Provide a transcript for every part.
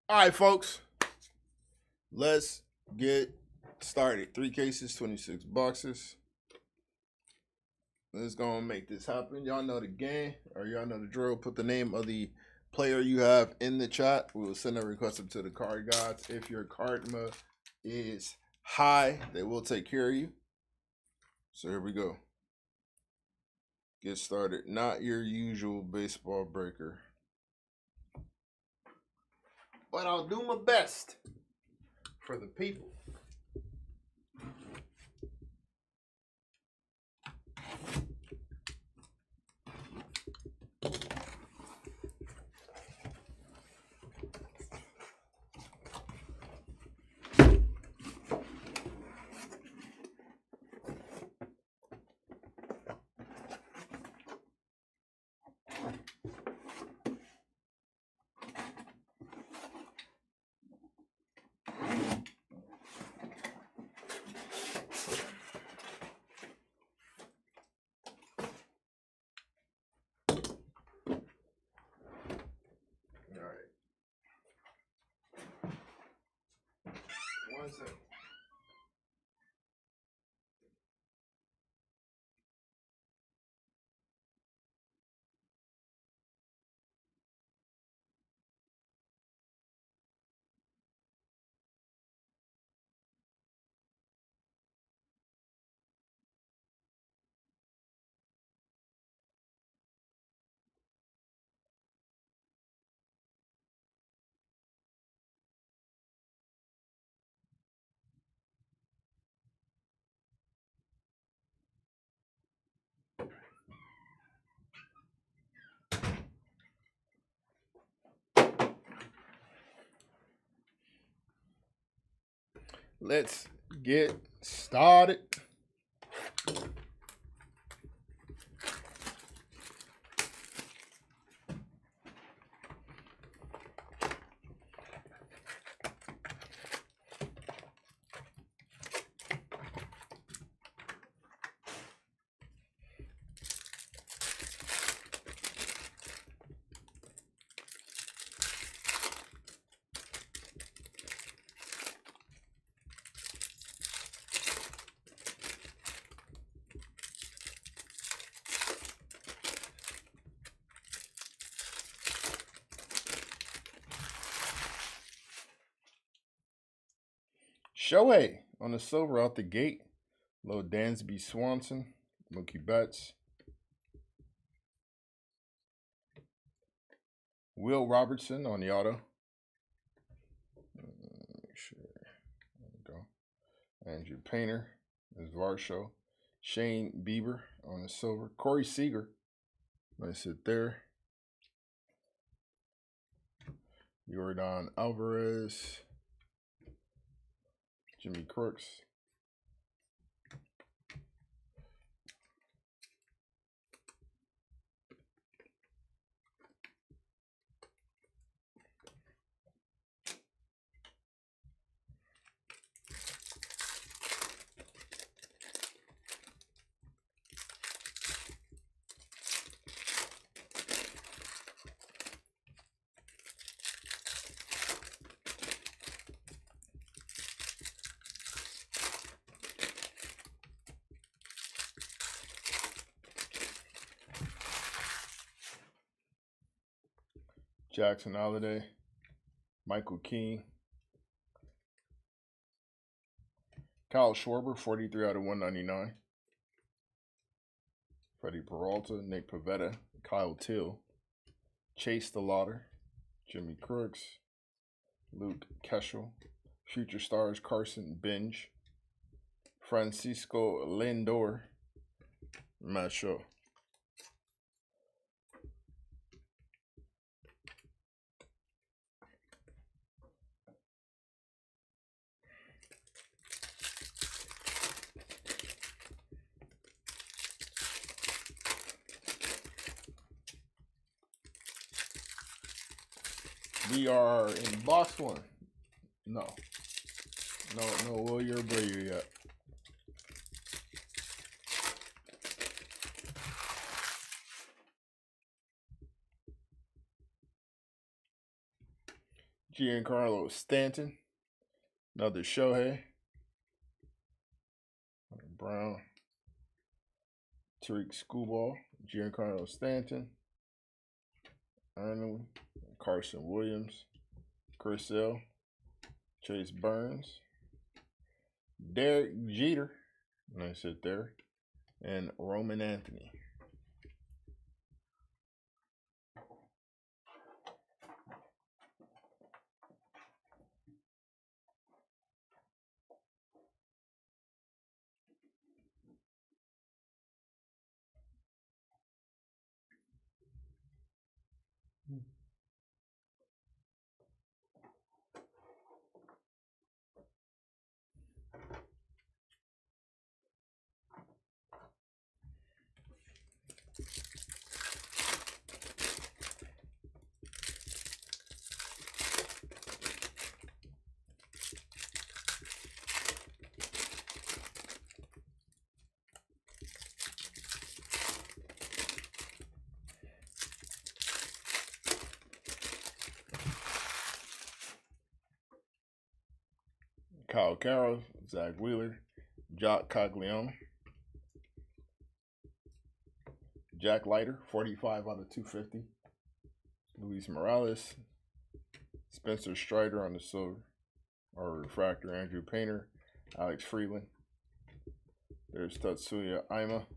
All right, folks, let's get started. 3 cases, 26 boxes. Let's go and make this happen. Y'all know the game, or y'all know the drill. Put the name of the player you have in the chat. We will send a request up to the card gods. If your karma is high, they will take care of you. So here we go. Get started. Not your usual baseball breaker, but I'll do my best for the people. All right. 1 second. Let's get started. Shohei on the silver out the gate. Little Dansby Swanson, Mookie Betts. Will Robertson on the auto. Make sure. There we go. Andrew Painter is Varsho. Shane Bieber on the silver. Corey Seager. Let's sit there. Jordan Alvarez. Jimmy Crooks. Jackson Holiday, Michael King, Kyle Schwarber, 43 out of 199. Freddie Peralta, Nick Pivetta, Kyle Till, Chase DeLauder, Jimmy Crooks, Luke Keschel, Future Stars Carson Binge, Francisco Lindor, Matt Shaw. We are in box one. No, Will Year Brayer yet. Giancarlo Stanton. Another Shohei. Brown. Tariq Skubal. Giancarlo Stanton. Arnold. Carson Williams. Chris Sale. Chase Burns. Derek Jeter. Nice hit there. And Roman Anthony. Kyle Carroll, Zach Wheeler, Jock Caglione, Jack Leiter, 45 out of 250, Luis Morales, Spencer Strider on the silver, or refractor, Andrew Painter, Alex Freeland. There's Tatsuya Ima.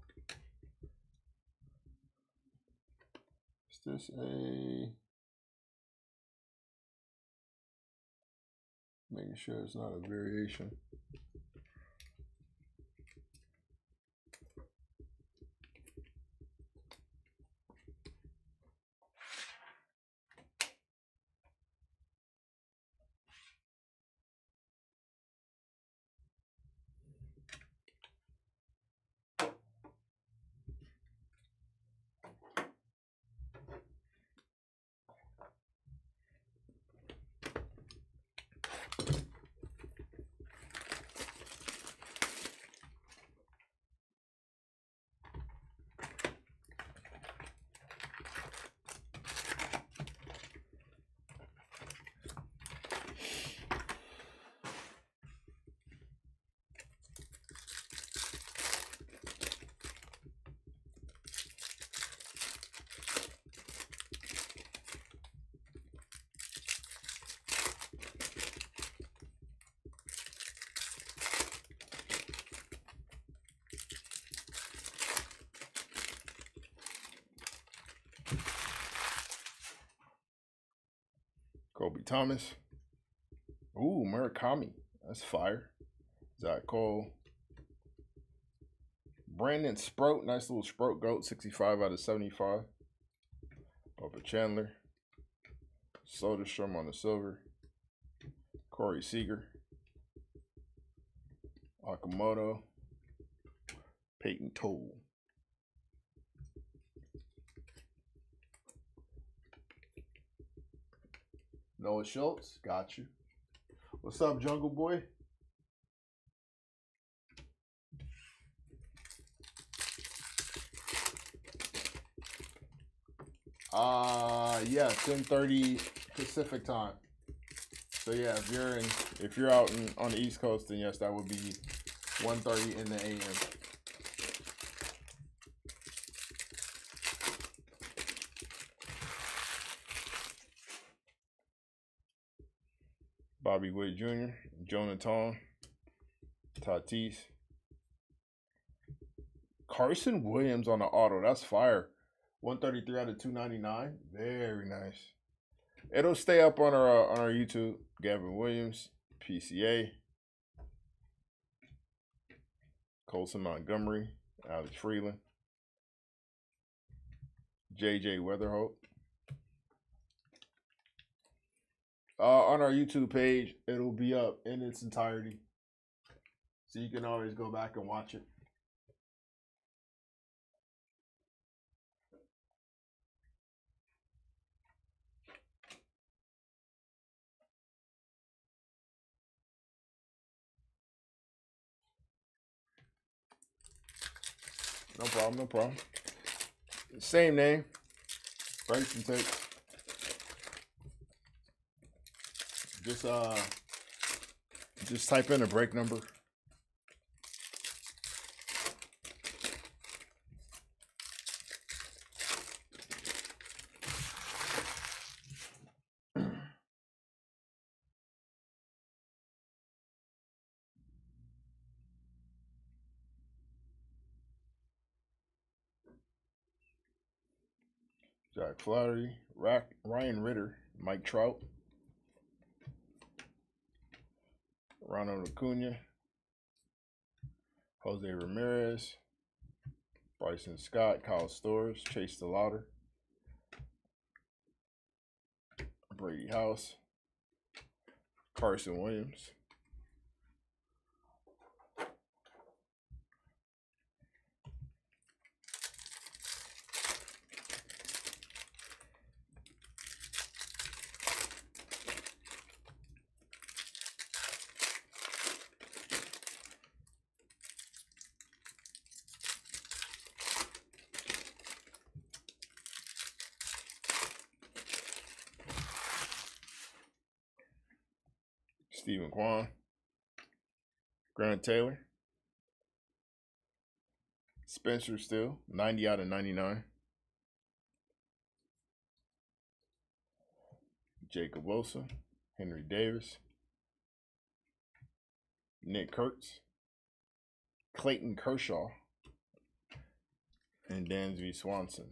Is this a... Making sure it's not a variation. Kobe Thomas. Ooh, Murakami. That's fire. Zach Cole. Brandon Sproat. Nice little Sproat goat. 65 out of 75. Bubba Chandler. Soderstrom on the silver. Corey Seager. Akamoto. Peyton Toll. Noah Schultz, got you. What's up, Jungle Boy? Yeah, 10:30 Pacific time. So yeah, if you're out on the East Coast, then yes, that would be 1:30 in the AM. Bobby Witt Jr., Jonathan, Tatis, Carson Williams on the auto. That's fire. 133 out of 299. Very nice. It'll stay up on our YouTube. Gavin Williams, PCA, Colson Montgomery, Alex Freeland, JJ Weatherholt. On our YouTube page, it'll be up in its entirety. So you can always go back and watch it. No problem, no problem. Same name. Bryson Tate. Just type in a break number. Jack Flaherty, Ryan Ritter, Mike Trout, Ronald Acuna, Jose Ramirez, Bryson Scott, Kyle Stores, Chase DeLauder, Brady House, Carson Williams, Stephen Kwan, Grant Taylor, Spencer Steele, 90 out of 99. Jacob Wilson, Henry Davis, Nick Kurtz, Clayton Kershaw, and Dansby Swanson.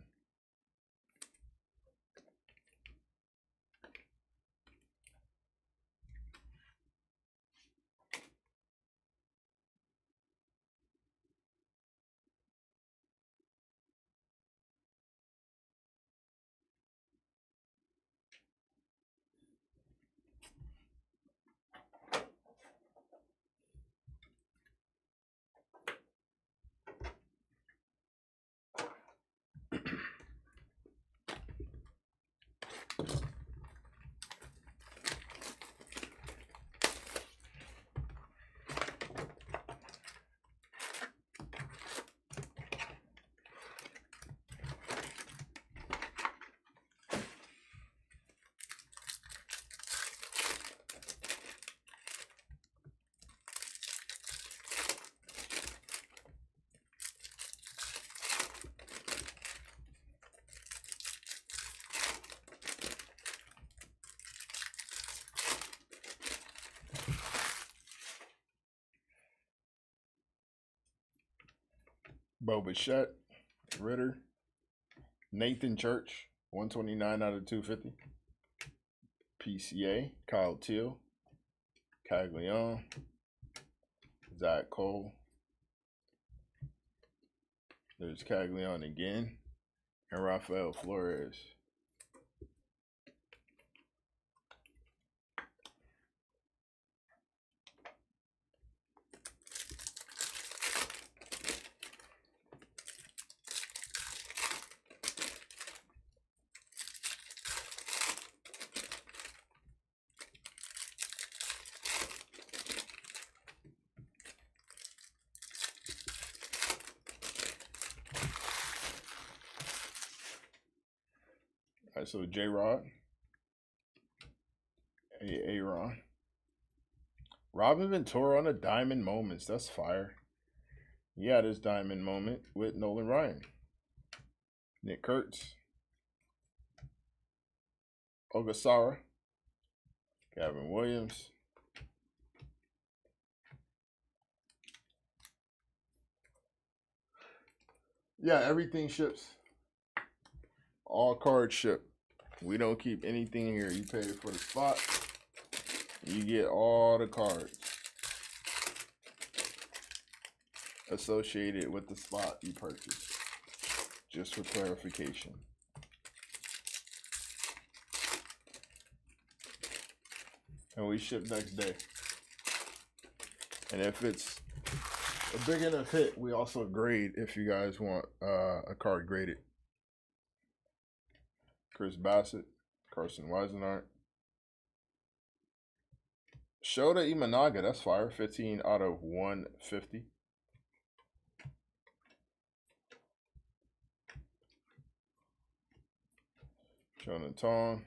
Bo Bichette, Ritter, Nathan Church, 129 out of 250. PCA, Kyle Teal, Caglione, Zach Cole. There's Caglione again, and Rafael Flores. All right, so J-Rod, Aaron, Robin Ventura on a diamond moments. That's fire. Yeah, this diamond moment with Nolan Ryan, Nick Kurtz, Ogasara, Gavin Williams, yeah, everything ships. All cards ship. We don't keep anything here. You pay for the spot. You get all the cards associated with the spot you purchase. Just for clarification. And we ship next day. And if it's a big enough hit, we also grade if you guys want a card graded. Chris Bassett, Carson Weisenart, Shota Imanaga, that's fire, 15 out of 150. Jonathan,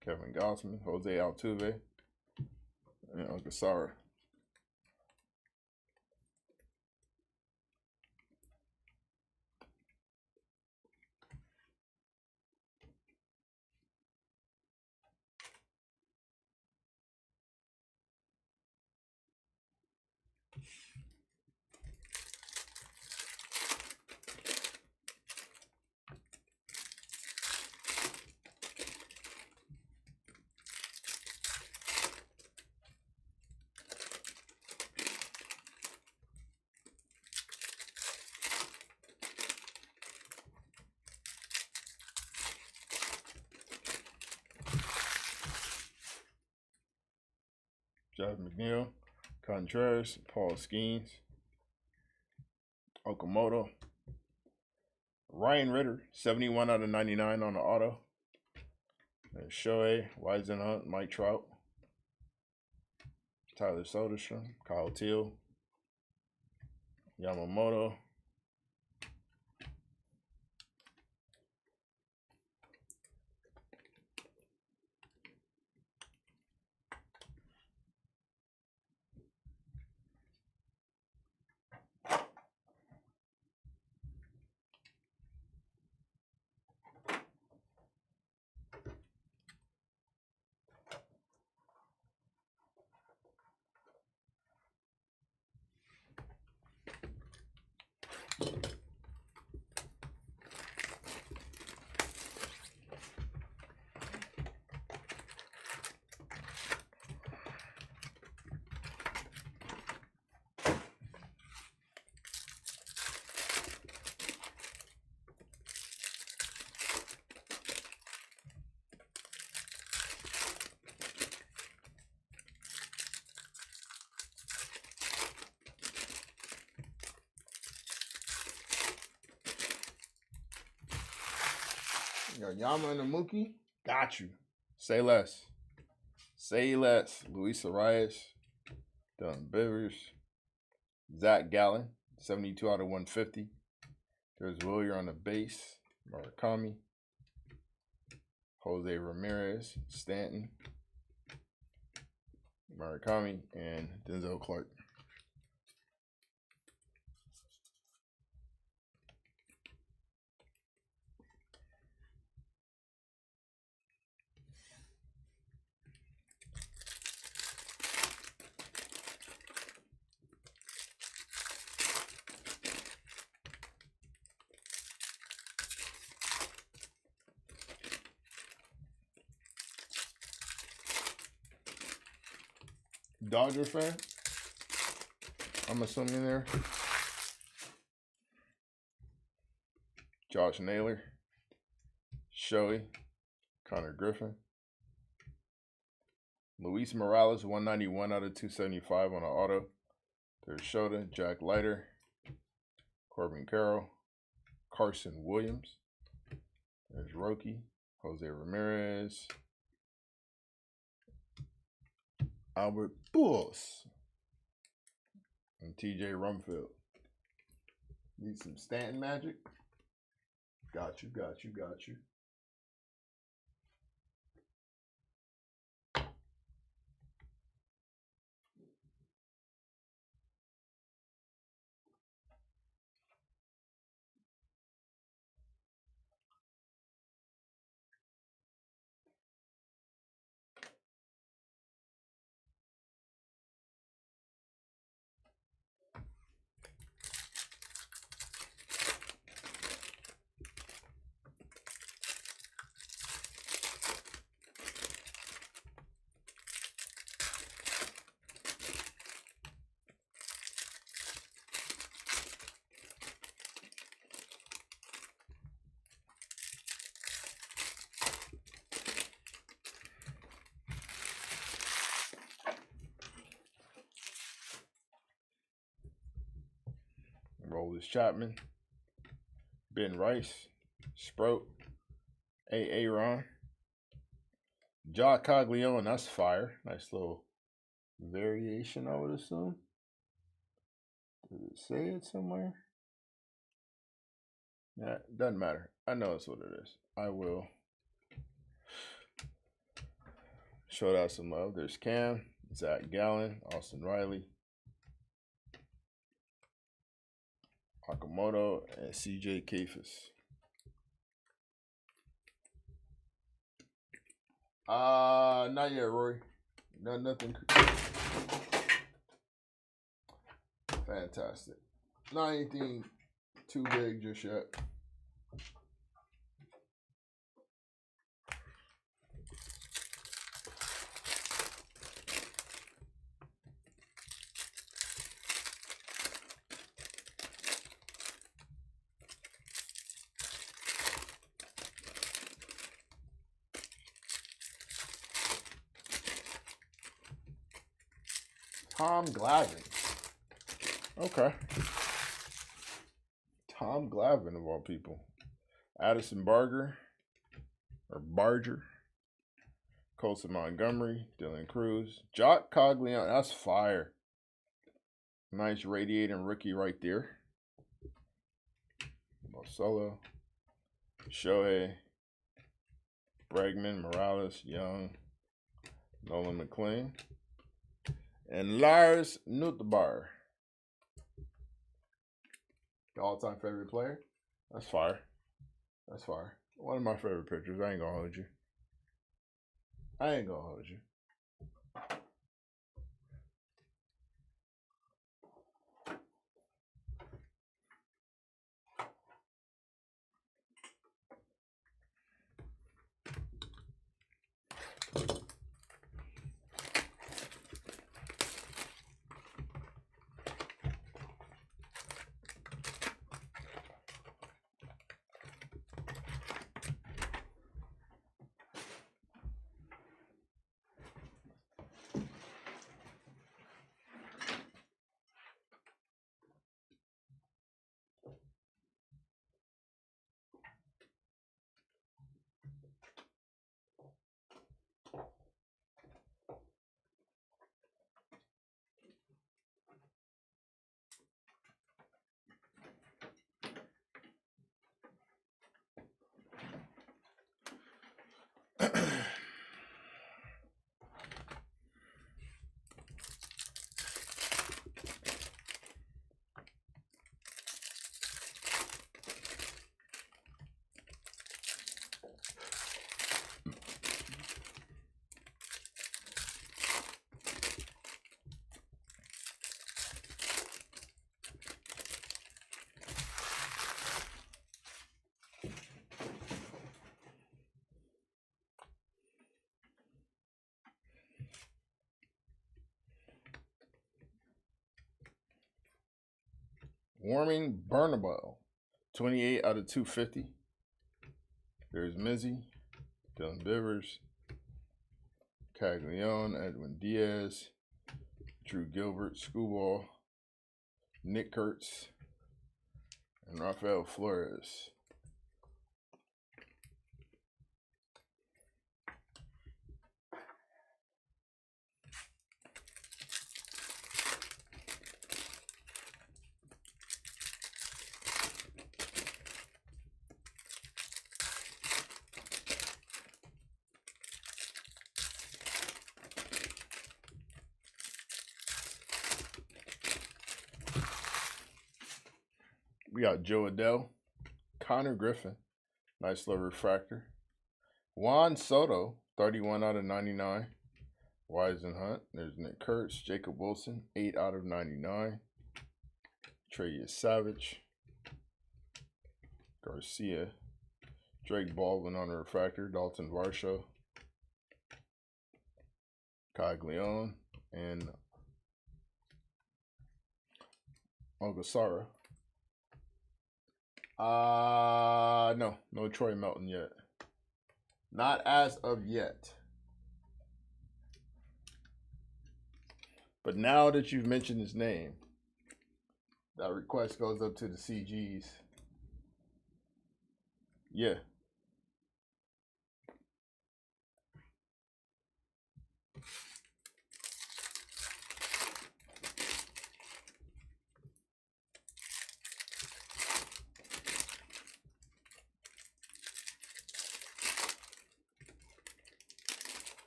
Kevin Gossman, Jose Altuve, and Uncle Sarah. Jeff McNeil, Contreras, Paul Skeens, Okamoto, Ryan Ritter, 71 out of 99 on the auto. There's Shohei, Weisenhunt, Mike Trout, Tyler Soderstrom, Kyle Teal, Yamamoto, Yama and the Mookie. Got you. Say less. Say less. Luis Arias, Dylan Bivers, Zach Gallen, 72 out of 150. There's Willier on the base. Murakami, Jose Ramirez, Stanton, Murakami, and Denzel Clark. Dodger fan, I'm assuming there. Josh Naylor, Shohei, Connor Griffin, Luis Morales, 191 out of 275 on the auto. There's Shota, Jack Leiter, Corbin Carroll, Carson Williams. There's Roki, Jose Ramirez, Albert Pujols, and TJ Rumfield. Need some Stanton magic? Got you. Rollins Chapman, Ben Rice, Sprout, Aaron, Jock Caglione, that's fire. Nice little variation, I would assume. Does it say it somewhere? Yeah, doesn't matter. I know it's what it is. I will Show that some love. There's Cam, Zach Gallen, Austin Riley, Okamoto, and CJ Kafis. Not yet, Roy. Nothing. Fantastic. Not anything too big just yet. Tom Glavine. Okay. Tom Glavine of all people. Addison Barger. Or Barger. Colson Montgomery. Dylan Cruz. Jock Coglione. That's fire. Nice radiating rookie right there. Marcelo. Shohei. Bregman. Morales. Young. Nolan McLean. And Lars Nootbaar. Your all-time favorite player? That's fire. That's fire. One of my favorite pictures. I ain't gonna hold you. I ain't gonna hold you. Warming Bernabeu, 28 out of 250. There's Mizzy, Dylan Bivers, Caglione, Edwin Diaz, Drew Gilbert, Screwball, Nick Kurtz, and Rafael Flores. We got Joe Adele, Connor Griffin, nice little refractor. Juan Soto, 31 out of 99. Weisenhunt, there's Nick Kurtz, Jacob Wilson, 8 out of 99. Trey Savage, Garcia, Drake Baldwin on the refractor, Dalton Varsho, Caglione, and Ogasara. No Troy Melton yet. Not as of yet. But now that you've mentioned his name, that request goes up to the CGs. Yeah.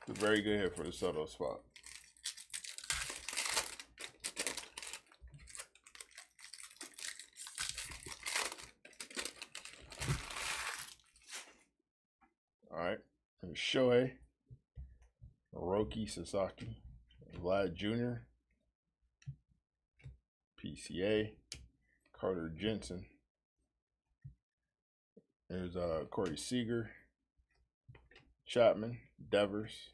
It's a very good hit for the Soto spot. All right. There's Shohei, Hiroki Sasaki, Vlad Jr., PCA, Carter Jensen. There's Corey Seager, Chapman, Devers.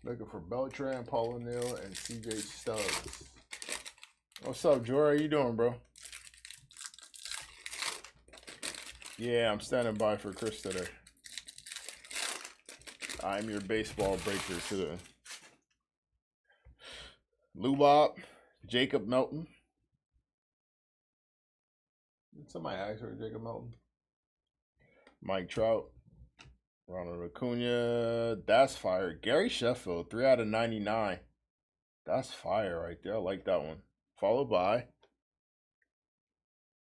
Looking for Beltran, Paul O'Neill, and CJ Stubbs. What's up, Jory? How you doing, bro? Yeah, I'm standing by for Chris today. I'm your baseball breaker today. Lou Bob, Jacob Melton. Did somebody ask for Jacob Melton? Mike Trout, Ronald Acuna. That's fire. Gary Sheffield, 3 out of 99. That's fire right there. I like that one. Followed by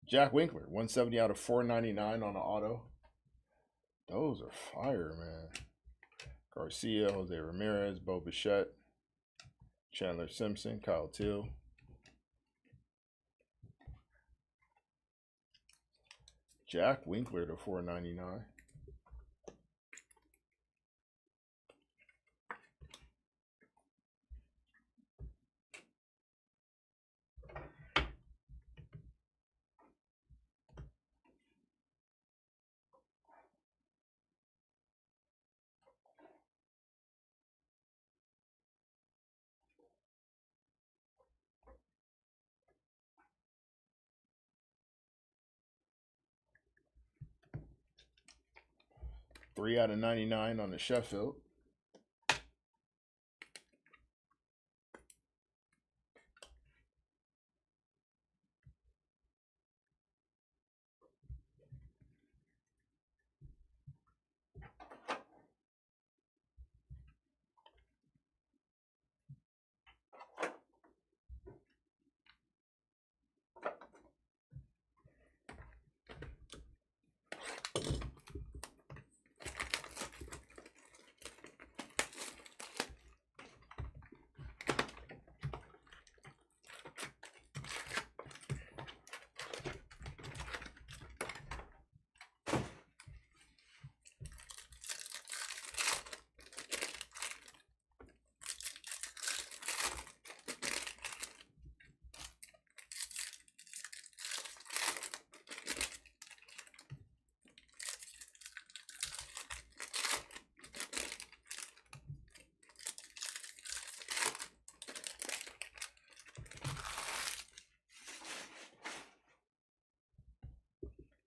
Jack Winkler, 170 out of 499 on the auto. Those are fire, man. Garcia, Jose Ramirez, Bo Bichette, Chandler Simpson, Kyle Till. Jack Winkler to 499. Three out of 99 on the Sheffield.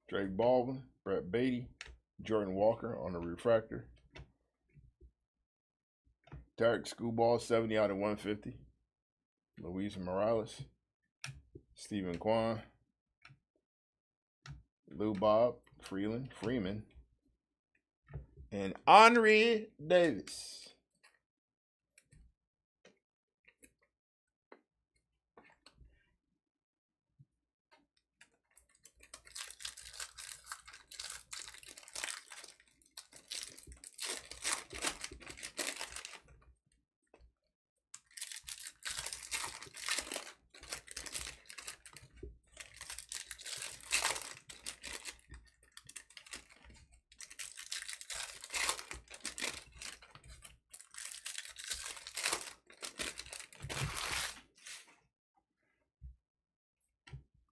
Drake Baldwin, Brett Beatty, Jordan Walker on the refractor. Derek Screwball, 70 out of 150. Luis Morales, Stephen Kwan, Lou Bob, Freeman, and Henry Davis.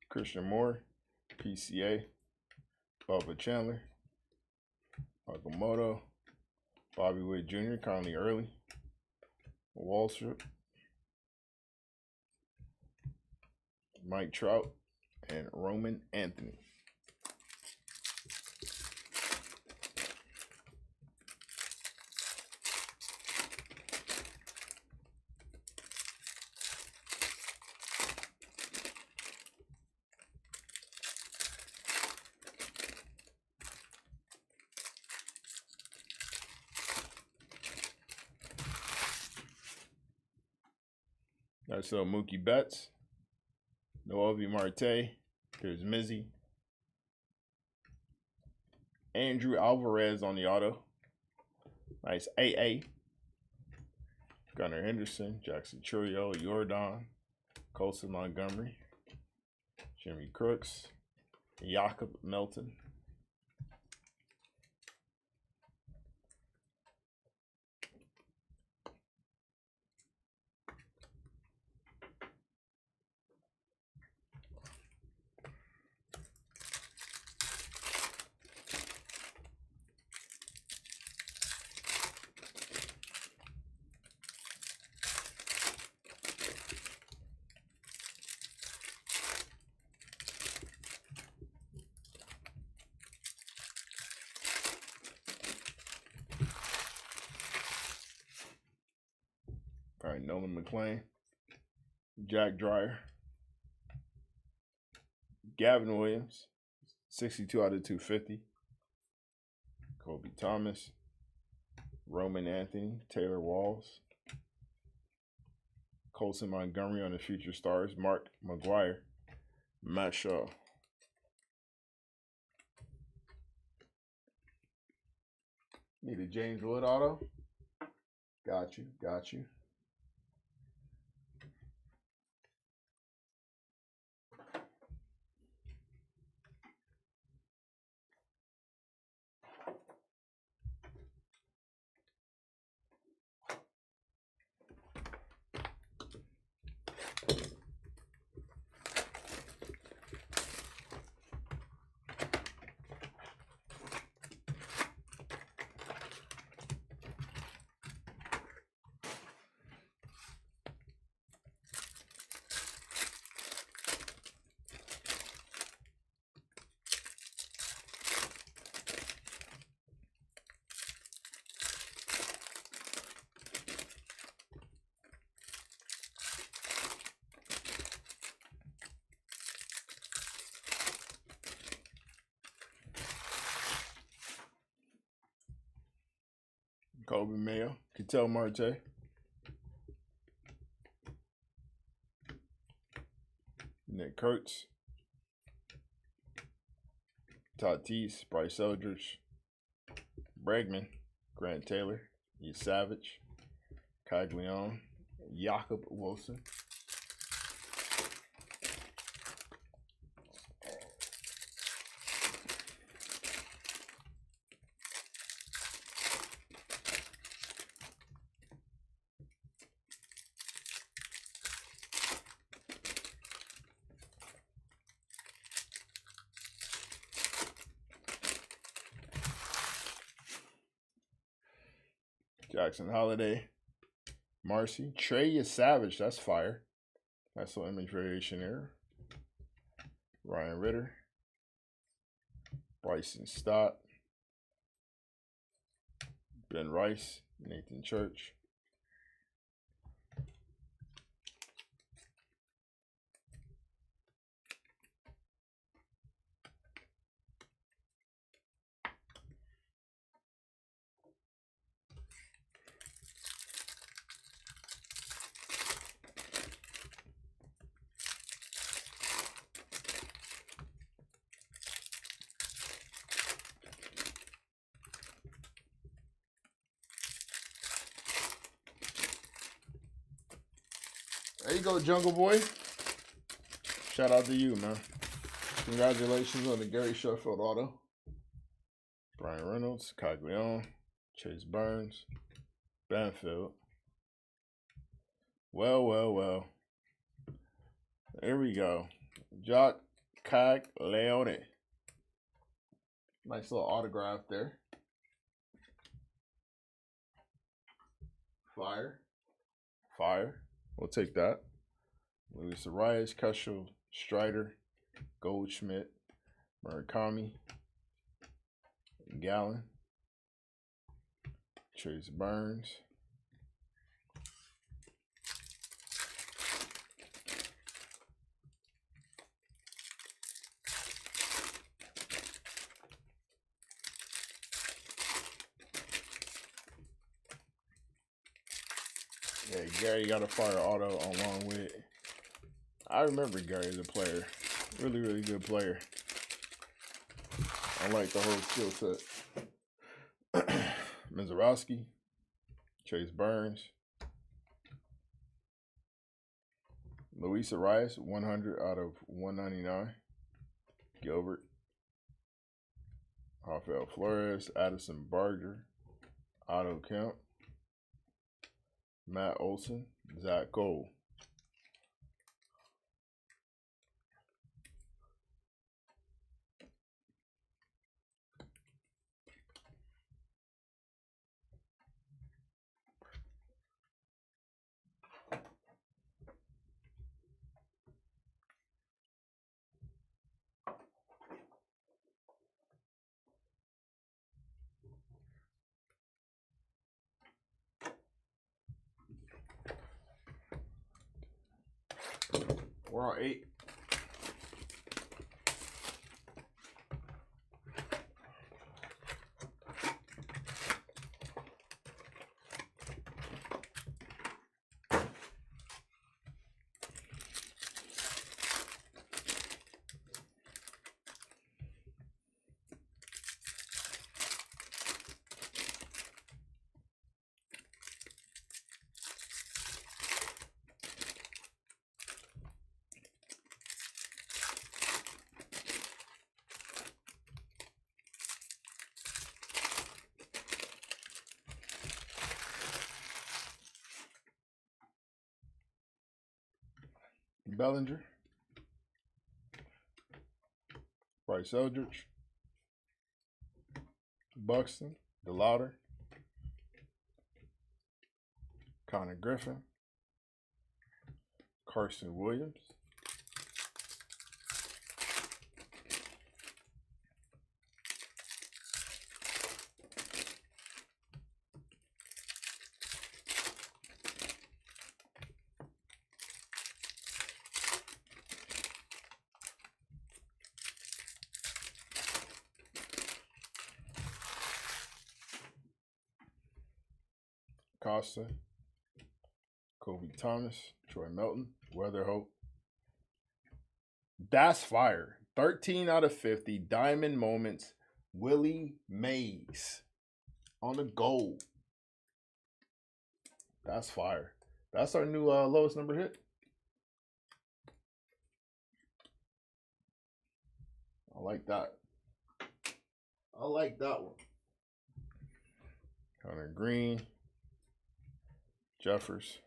Christian Moore, PCA, Bubba Chandler, Okamoto, Bobby Witt Jr., Conley Early, Waltrip, Mike Trout, and Roman Anthony. That's Mookie Betts. Noelvi Marte. There's Mizzy. Andrew Alvarez on the auto. Nice AA. Gunnar Henderson, Jackson Chourio, Jordan, Colson Montgomery, Jimmy Crooks, Jakob Melton. All right, Nolan McClain, Jack Dreyer, Gavin Williams, 62 out of 250. Kobe Thomas, Roman Anthony, Taylor Walls, Colson Montgomery on the Future Stars, Mark McGuire, Matt Shaw. Need a James Wood auto? Got you, got you. Kobe Mayo, Ketel Marte. Nick Kurtz. Tatis, Bryce Eldridge. Bregman, Grant Taylor. E. Savage. Caglione. Jakob Wilson. Jackson Holiday, Marcy, Trey Savage, that's fire. Nice little image variation there. Ryan Ritter, Bryson Stott, Ben Rice, Nathan Church. There you go, Jungle Boy. Shout out to you, man. Congratulations on the Gary Sheffield auto. Brian Reynolds, Caglione, Chase Burns, Banfield. Well. Here we go. Jock Caglione. Nice little autograph there. Fire. We'll take that. Luis Arias, Keschel, Strider, Goldschmidt, Murakami, Gallen, Chase Burns. Yeah, Gary got a fire auto along with. I remember Gary as a player. Really, really good player. I like the whole skill set. Mizorowski, Chase Burns, Luis Arias, 100 out of 199. Gilbert, Rafael Flores, Addison Barger, Otto Kemp, Matt Olson, Zach Cole. We're on 8. Bellinger, Bryce Eldridge, Buxton, DeLauder, Connor Griffin, Carson Williams, Costa, Kobe Thomas, Troy Melton, Weatherhope. That's fire. 13 out of 50. Diamond Moments. Willie Mays on the gold. That's fire. That's our new lowest number hit. I like that. I like that one. Connor Green, Jeffers,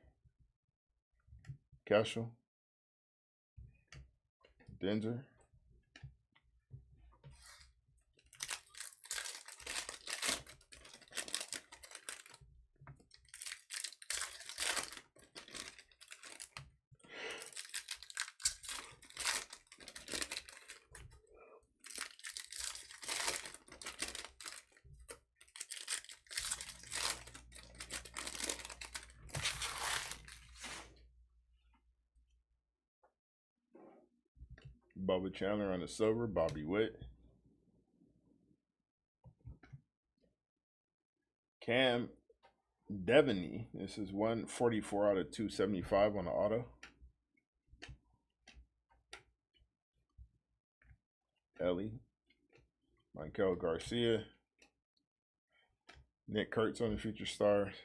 Keschel, Denzer, Bubba Chandler on the silver, Bobby Witt, Cam Devaney. This is 144 out of 275 on the auto. Ellie, Michael Garcia, Nick Kurtz on the Future Stars.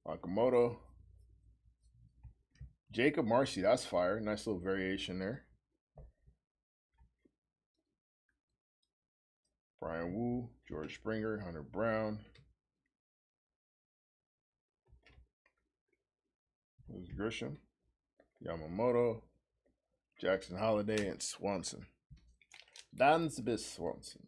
Nakamoto, Jacob Marcy, that's fire. Nice little variation there. Brian Wu, George Springer, Hunter Brown, It was Grisham, Yamamoto, Jackson Holiday, and Swanson. Dansby Swanson.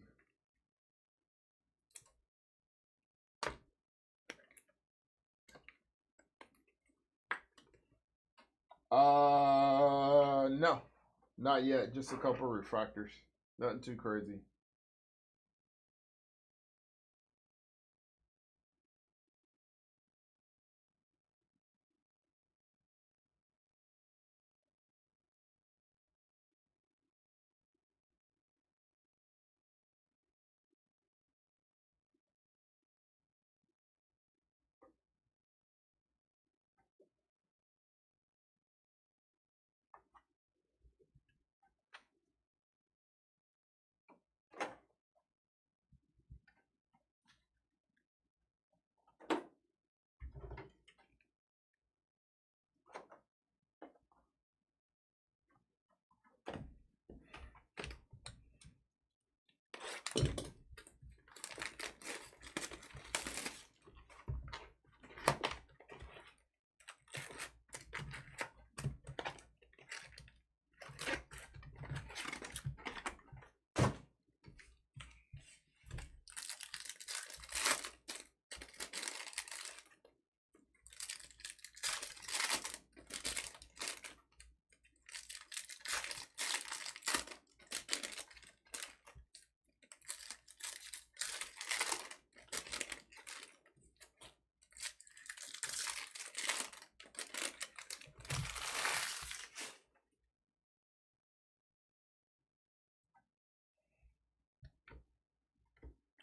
No, not yet. Just a couple refractors. Nothing too crazy.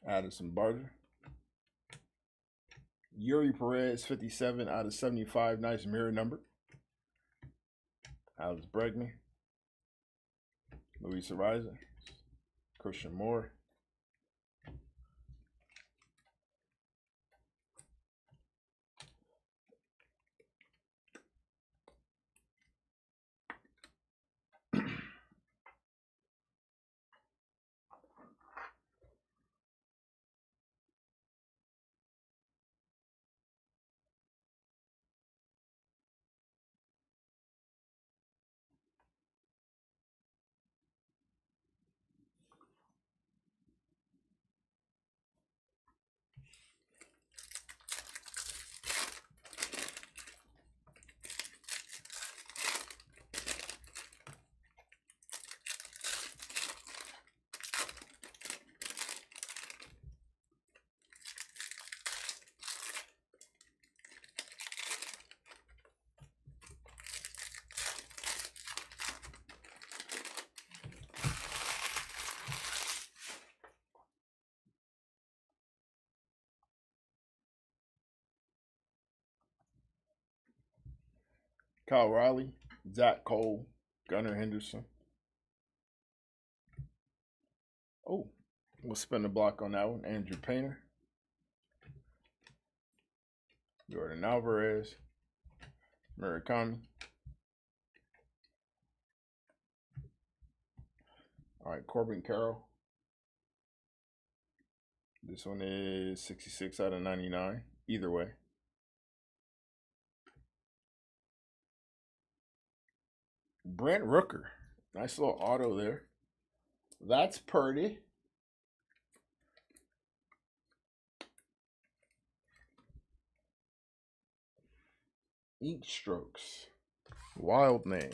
Addison Barger. Yuri Perez, 57 out of 75. Nice mirror number. Alex Bregman. Luis Ariza. Christian Moore. Kyle Riley, Zach Cole, Gunnar Henderson. Oh, we'll spin the block on that one. Andrew Painter. Jordan Alvarez. Murakami. All right, Corbin Carroll. This one is 66 out of 99. Either way. Brent Rooker. Nice little auto there. That's Purdy. Ink Strokes. Wild name.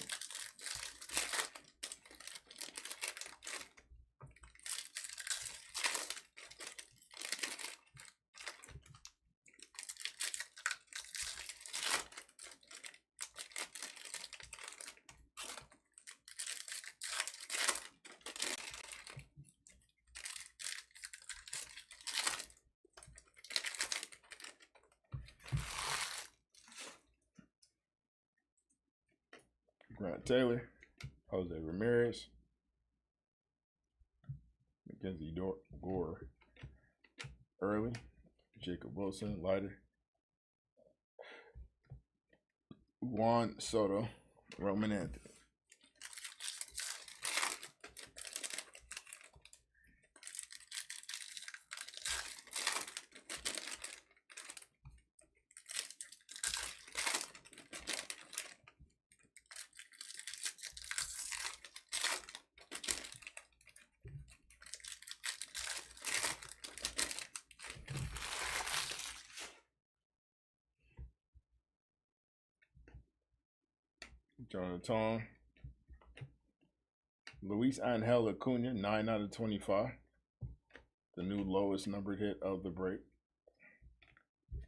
Grant Taylor, Jose Ramirez, Mackenzie Gore, Early, Jacob Wilson, Leiter, Juan Soto, Roman Anthony. Jonathan. Luis Angel Acuna, 9 out of 25. The new lowest numbered hit of the break.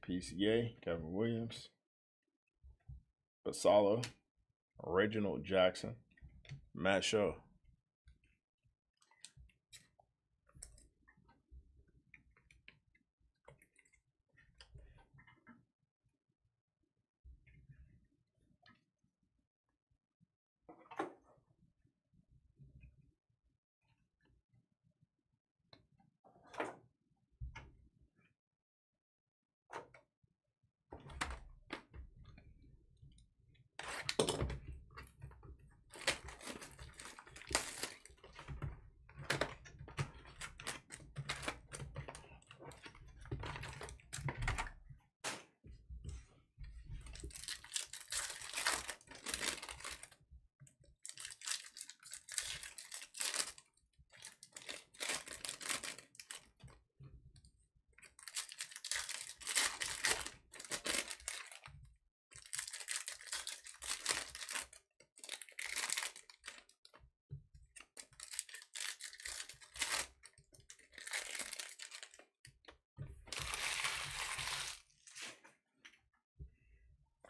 PCA, Kevin Williams. Basallo, Reginald Jackson, Matt Shaw.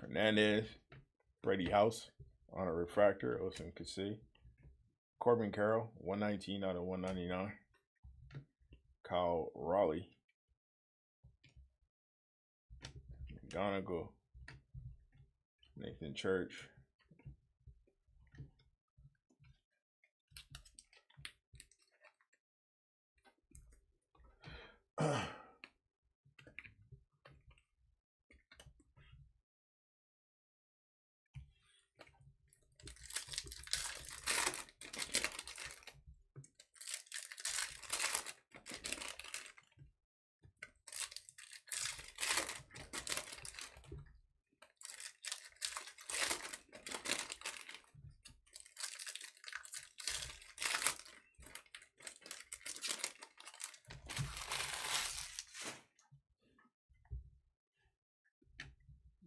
Hernandez, Brady House on a refractor, Osen Kassi. Corbin Carroll, 119 out of 199. Kyle Raleigh. McGonigal. Nathan Church.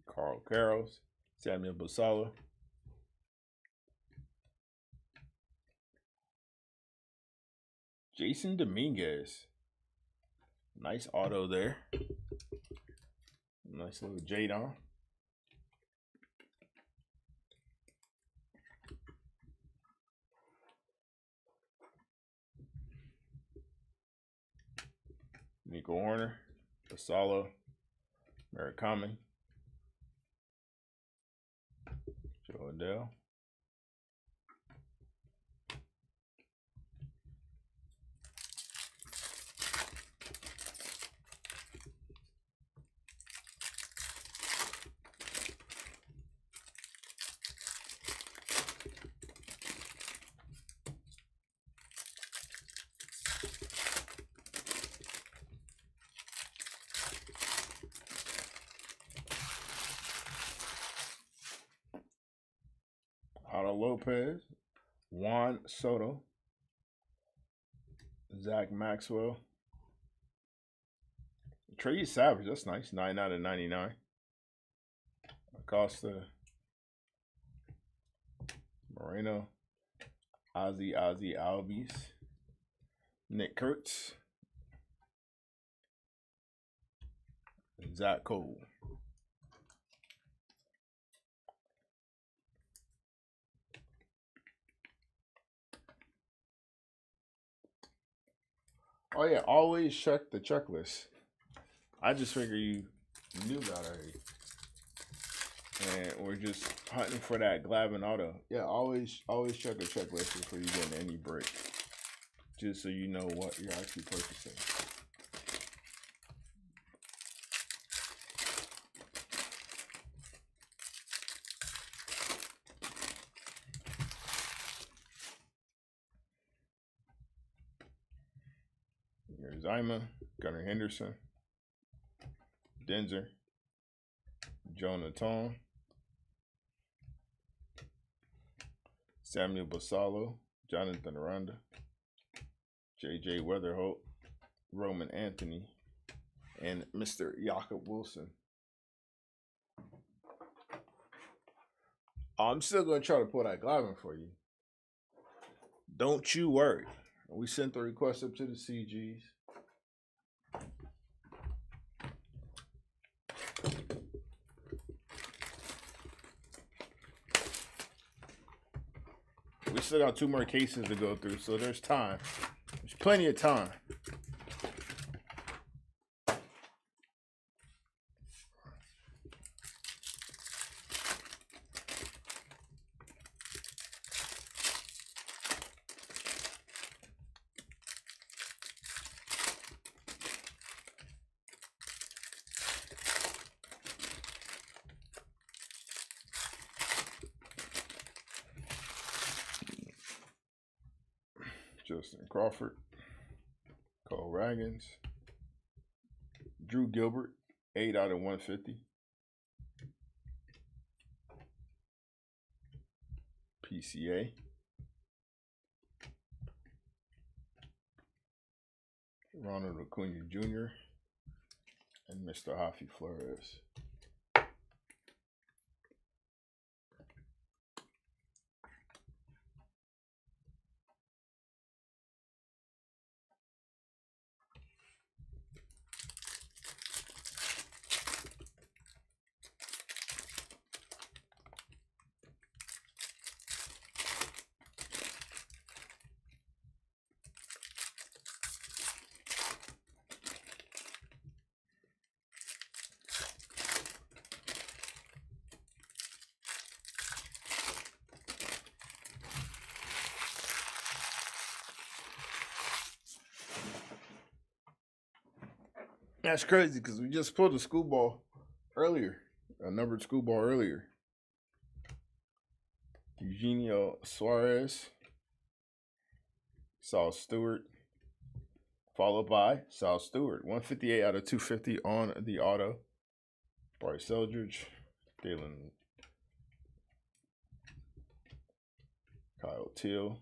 Carl Carroll, Samuel Basallo. Jason Dominguez. Nice auto there. Nice little Jadon. Nico Horner, Basallo, Murakami, Joe Adele. Otto Lopez, Juan Soto, Zach Maxwell, Trey Savage, that's nice, 9 out of 99. Acosta, Moreno, Ozzy Albies, Nick Kurtz, and Zach Cole. Oh yeah, always check the checklist. I just figure you knew that already. And we're just hunting for that Glavin auto. Yeah, always check the checklist before you get in any break. Just so you know what you're actually purchasing. Here's Zyma, Gunnar Henderson, Denzer, Jonathan, Samuel Basallo, Jonathan Aranda, JJ Weatherholt, Roman Anthony, and Mr. Jakob Wilson. I'm still gonna try to pull that Glavin for you. Don't you worry. We sent the request up to the CGs. We still got 2 more cases to go through, so there's time. There's plenty of time. Justin Crawford, Cole Ragans, Drew Gilbert, 8 out of 150. PCA. Ronald Acuna Jr. and Mr. Javi Flores. That's crazy because we just pulled a school ball earlier, a numbered school ball earlier. Eugenio Suarez, Sal Stewart, followed by Sal Stewart. 158 out of 250 on the auto. Bryce Eldridge, Dalen, Kyle Teal.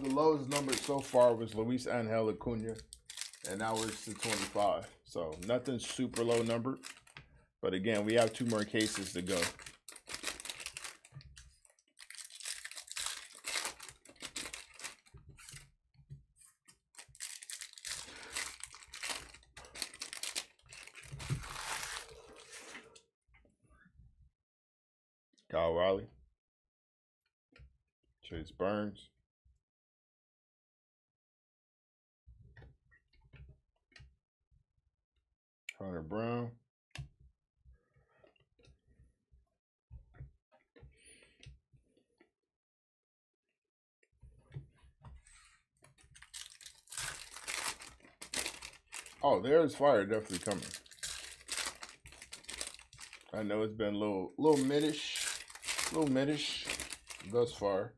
The lowest number so far was Luis Angel Acuna, and now we're to 25. So nothing super low number. But again, we have 2 more cases to go. Kyle Riley, Chase Burns, Hunter Brown, oh, there's fire definitely coming. I know it's been a little middish thus far.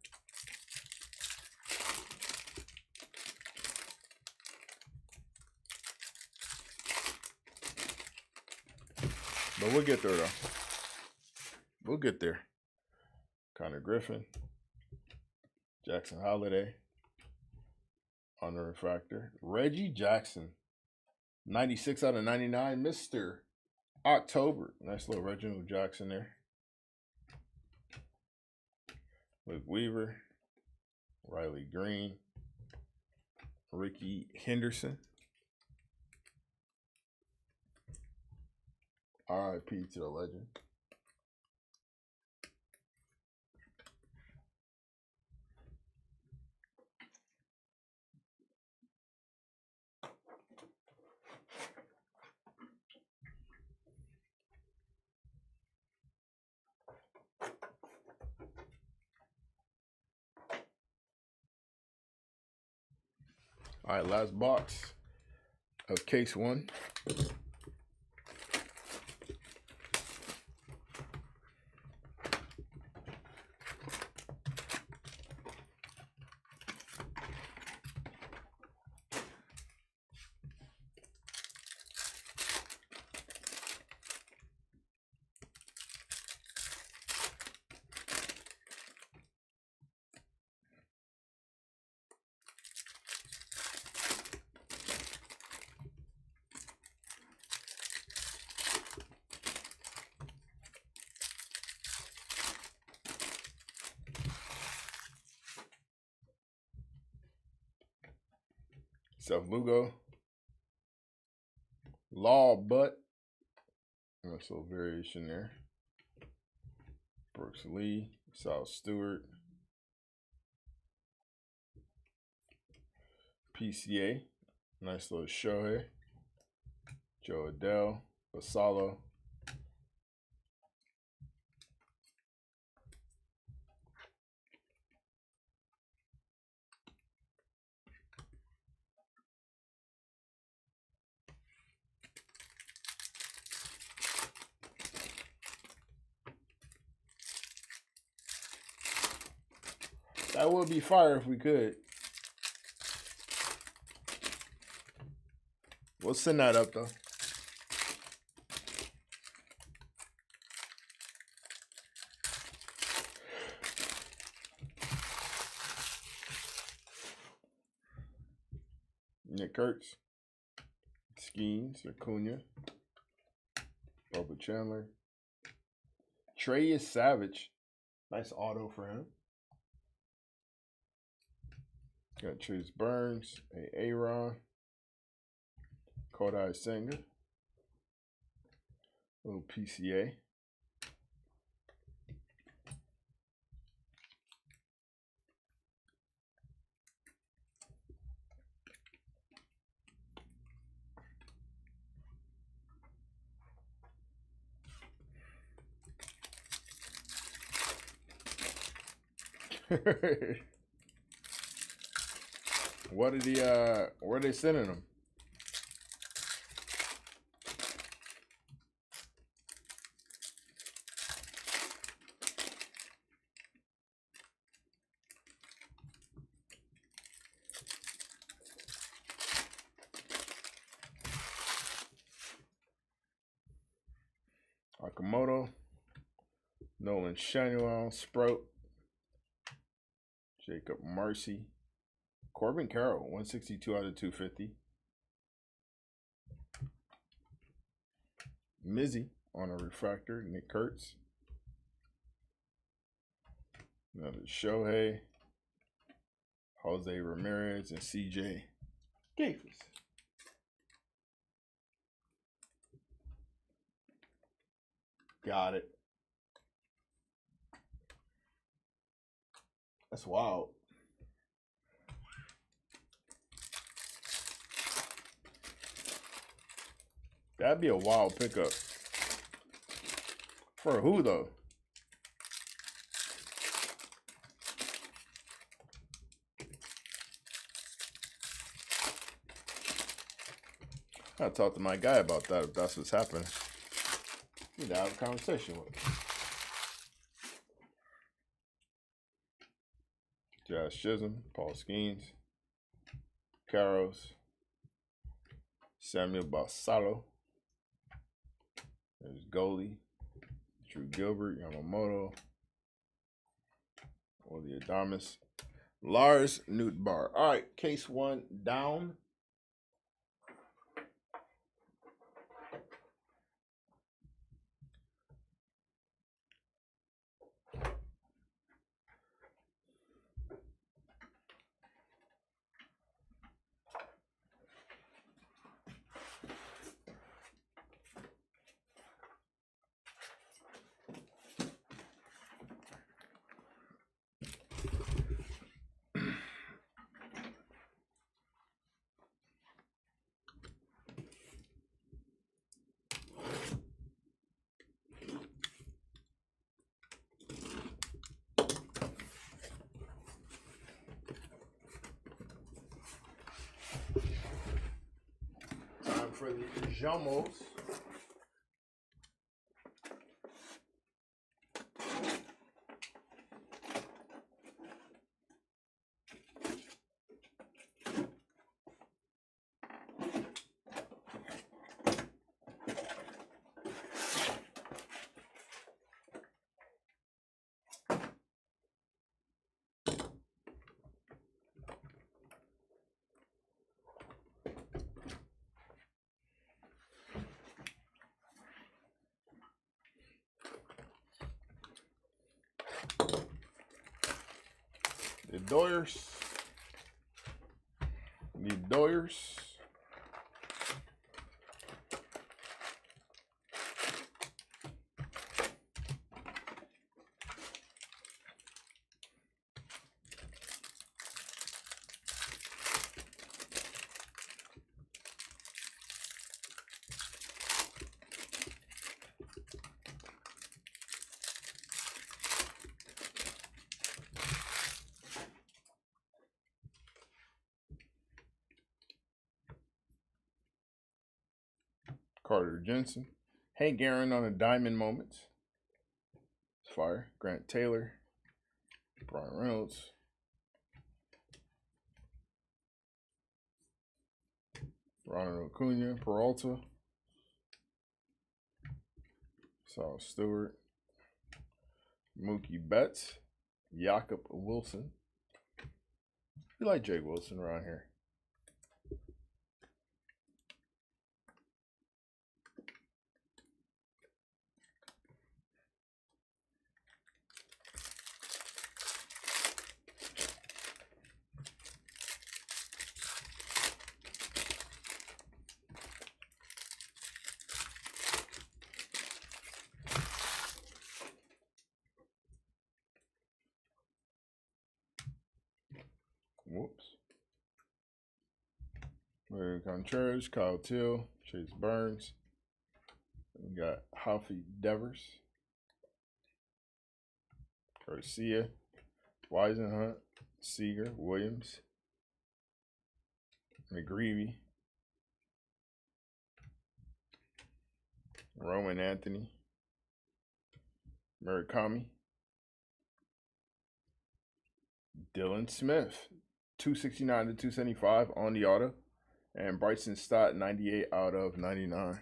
But we'll get there though. We'll get there. Connor Griffin, Jackson Holiday on the refractor. Reggie Jackson, 96 out of 99, Mr. October. Nice little Reginald Jackson there. Luke Weaver, Riley Green, Ricky Henderson. RIP to the legend. All right, last box of case 1. Seth Lugo. Law Butt. Nice little variation there. Brooks Lee. South Stewart. PCA. Nice little Shohei. Joe Adele. Basalo. That would be fire if we could. We'll send that up though. Nick Kurtz. Skeens, Acuna. Bubba Chandler. Trey is Savage. Nice auto for him. Got Chase Burns, Aaron, Kodai Senga, little PCA. What did he where are they sending him? Akamoto, Nolan Shanuel, Sprout, Jacob Marcy, Corbin Carroll, 162 out of 250. Mizzy on a refractor, Nick Kurtz. Another Shohei, Jose Ramirez, and CJ Davis. Got it. That's wild. That'd be a wild pickup. For who, though? I'll talk to my guy about that if that's what's happening. Need to have a conversation with him. Josh Chisholm, Paul Skeens, Caros, Samuel Basalo. There's Goalie, Drew Gilbert, Yamamoto, Willie Adames, Lars Nootbaar. All right, case one down. For the Jumos. The Doyers, Need Doyers. Carter Jensen. Hank Aaron on a diamond moment. It's fire. Grant Taylor. Brian Reynolds. Ronald Acuna. Peralta. Saul Stewart. Mookie Betts. Jakob Wilson. We like Jake Wilson around here. Whoops. Larry Contreras, Kyle Till, Chase Burns. We got Halfie Devers, Garcia, Weisenhunt, Seager, Williams, McGreevy, Roman Anthony, Murakami, Dylan Smith, 269 to 275 on the auto, and Bryson Stott, 98 out of 99.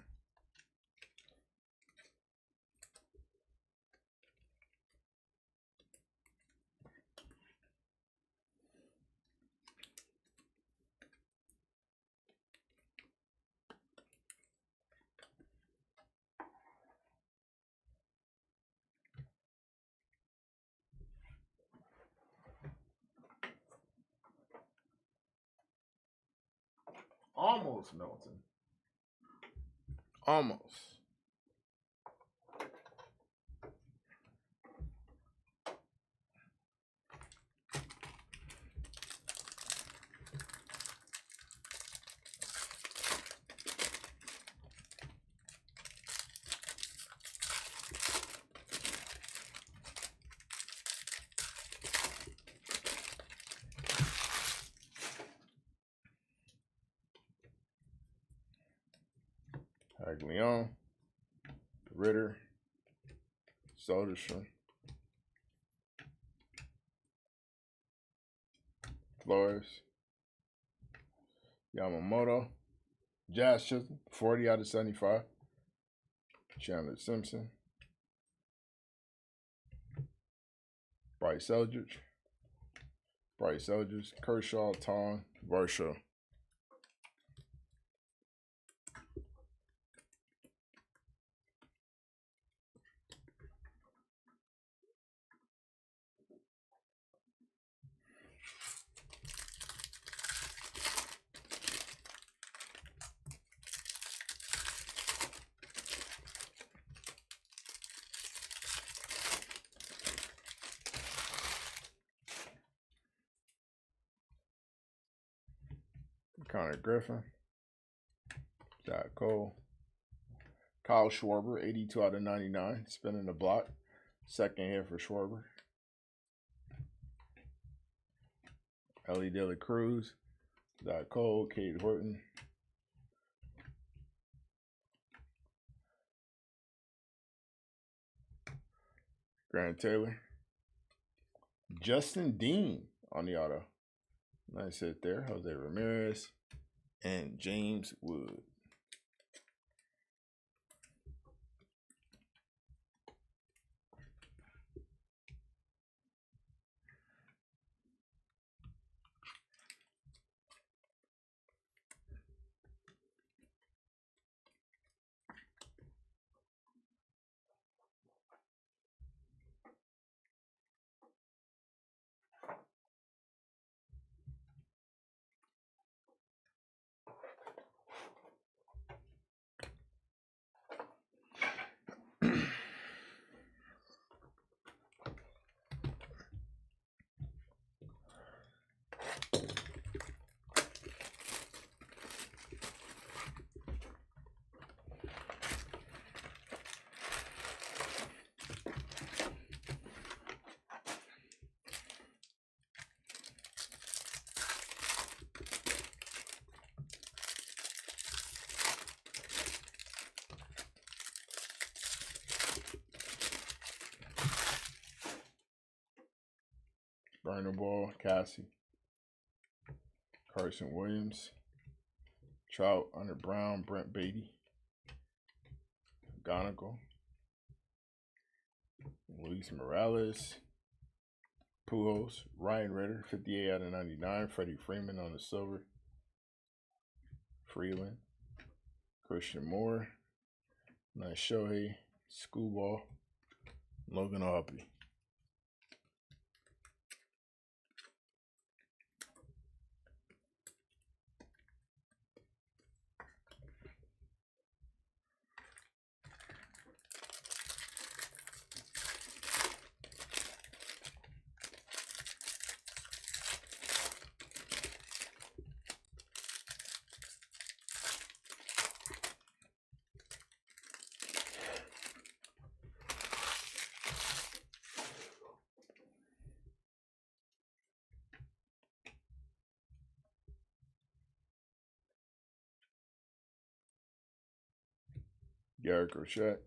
Almost Melton. Almost. Aguillon, Ritter, Soderstrom, Flores, Yamamoto, Jazz Chisholm, 40 out of 75, Chandler Simpson, Bryce Eldridge, Kershaw, Tong, Varsho. Connor Griffin, Jack Cole, Kyle Schwarber, 82 out of 99, spinning the block. Second hit for Schwarber. Ellie De La Cruz, Jack Cole, Cade Horton, Grant Taylor, Justin Dean on the auto. Nice hit there. Jose Ramirez and James Wood. Burner Ball, Cassie. Carson Williams. Trout, Hunter Brown, Brent Beatty. Gonigal. Luis Morales. Pujols. Ryan Ritter, 58 out of 99. Freddie Freeman on the silver. Freeland. Christian Moore. Nice Shohei. Schoolball. Logan Hoppy. Garrett Crochet.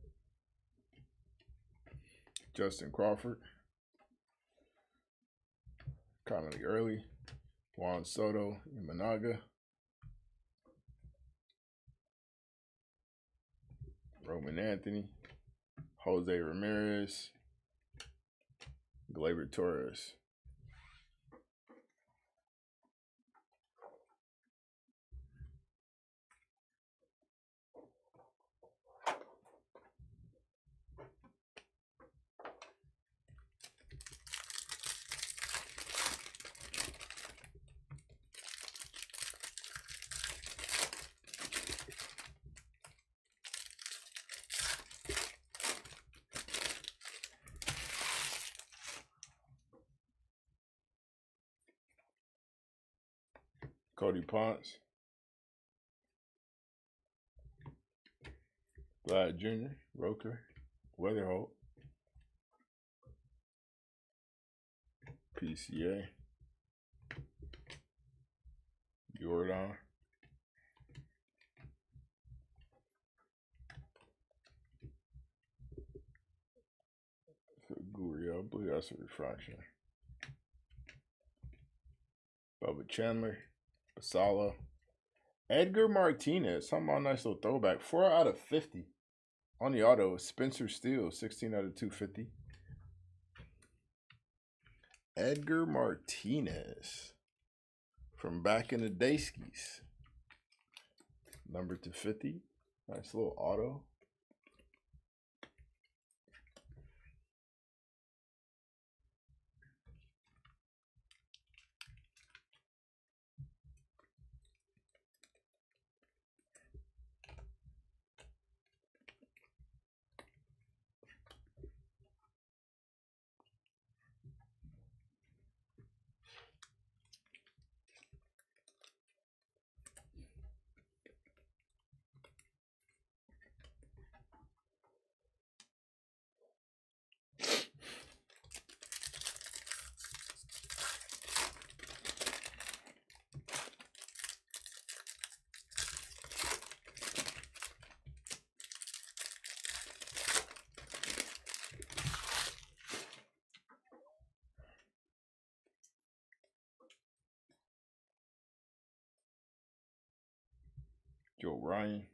Justin Crawford. Connolly Early. Juan Soto. Imanaga. Roman Anthony. Jose Ramirez. Gleyber Torres. Cody Ponce. Vlad Jr., Roker, Weatherholt, PCA, Jordan, Guriel, I believe that's a refraction. Bubba Chandler, Basala, Edgar Martinez, somehow nice little throwback. 4 out of 50 on the auto. Spencer Steele, 16 out of 250. Edgar Martinez from back in the Dayskis. Number 250. Nice little auto. Joe Ryan,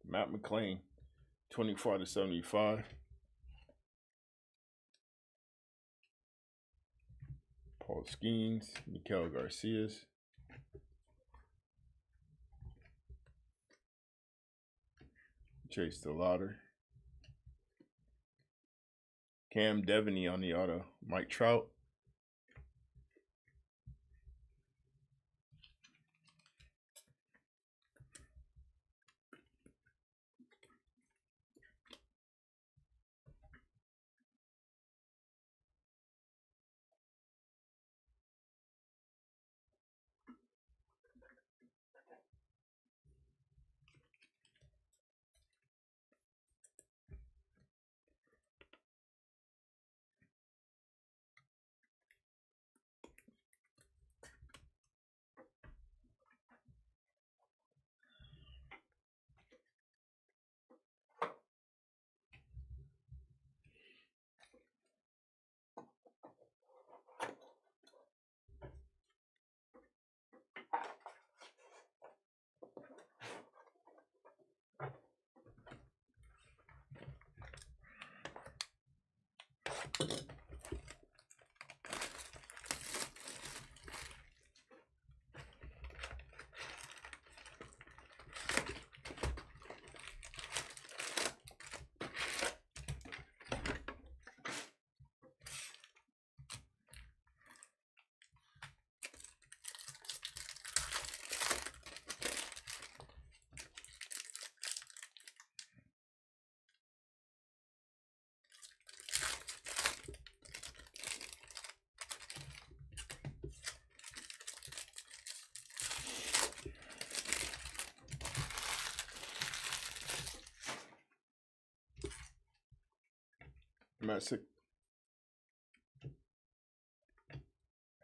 Matt McClain, 24 to 75. Paul Skeens, Miguel Garcias. Chase DeLauder. Cam Devaney on the auto. Mike Trout. Messick,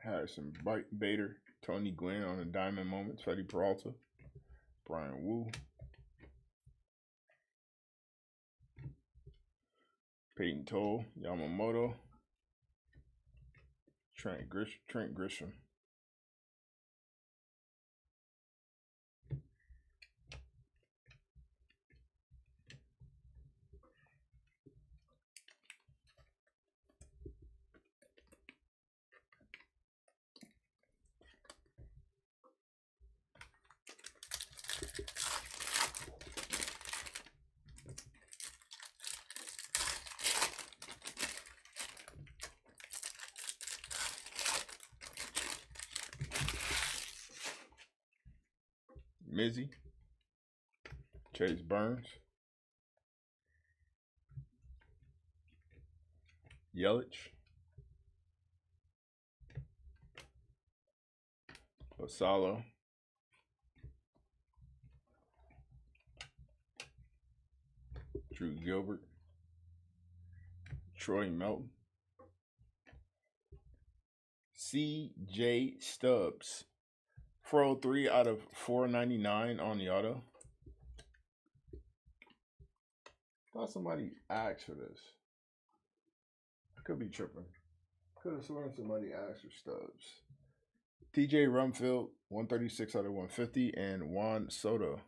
Harrison Bader, Tony Gwynn on the Diamond Moments, Freddie Peralta, Brian Wu, Peyton Toll, Yamamoto, Trent Grisham. Mizzy, Chase Burns, Yelich, Osalo, Drew Gilbert, Troy Melton, C.J. Stubbs, 403 out of 499 on the auto. Thought somebody asked for this. I could be tripping. Could have sworn somebody asked for Stubbs. TJ Rumfield, 136 out of 150, and Juan Soto.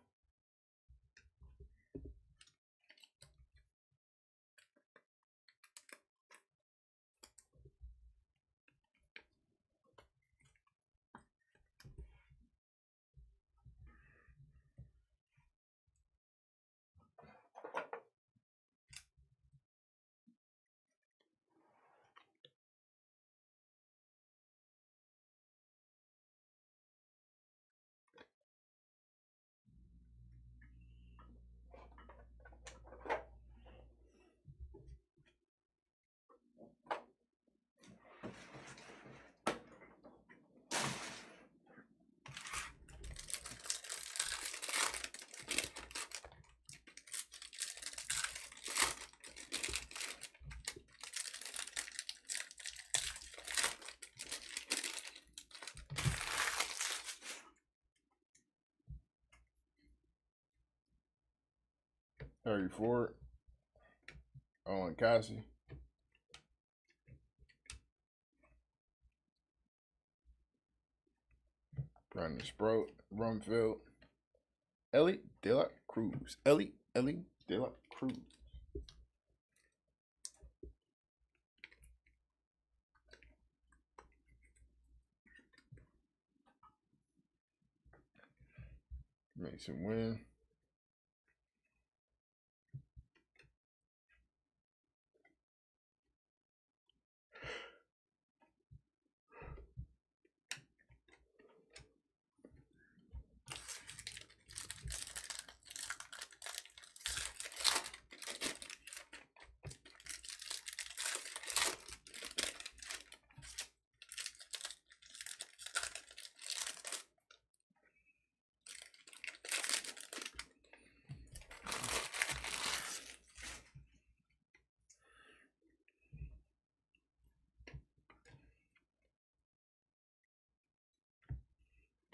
Harry Ford, Owen Cassie, Brandon Sproat, Rumfield, Ellie De La Cruz. Ellie De La Cruz. Mason Wynn.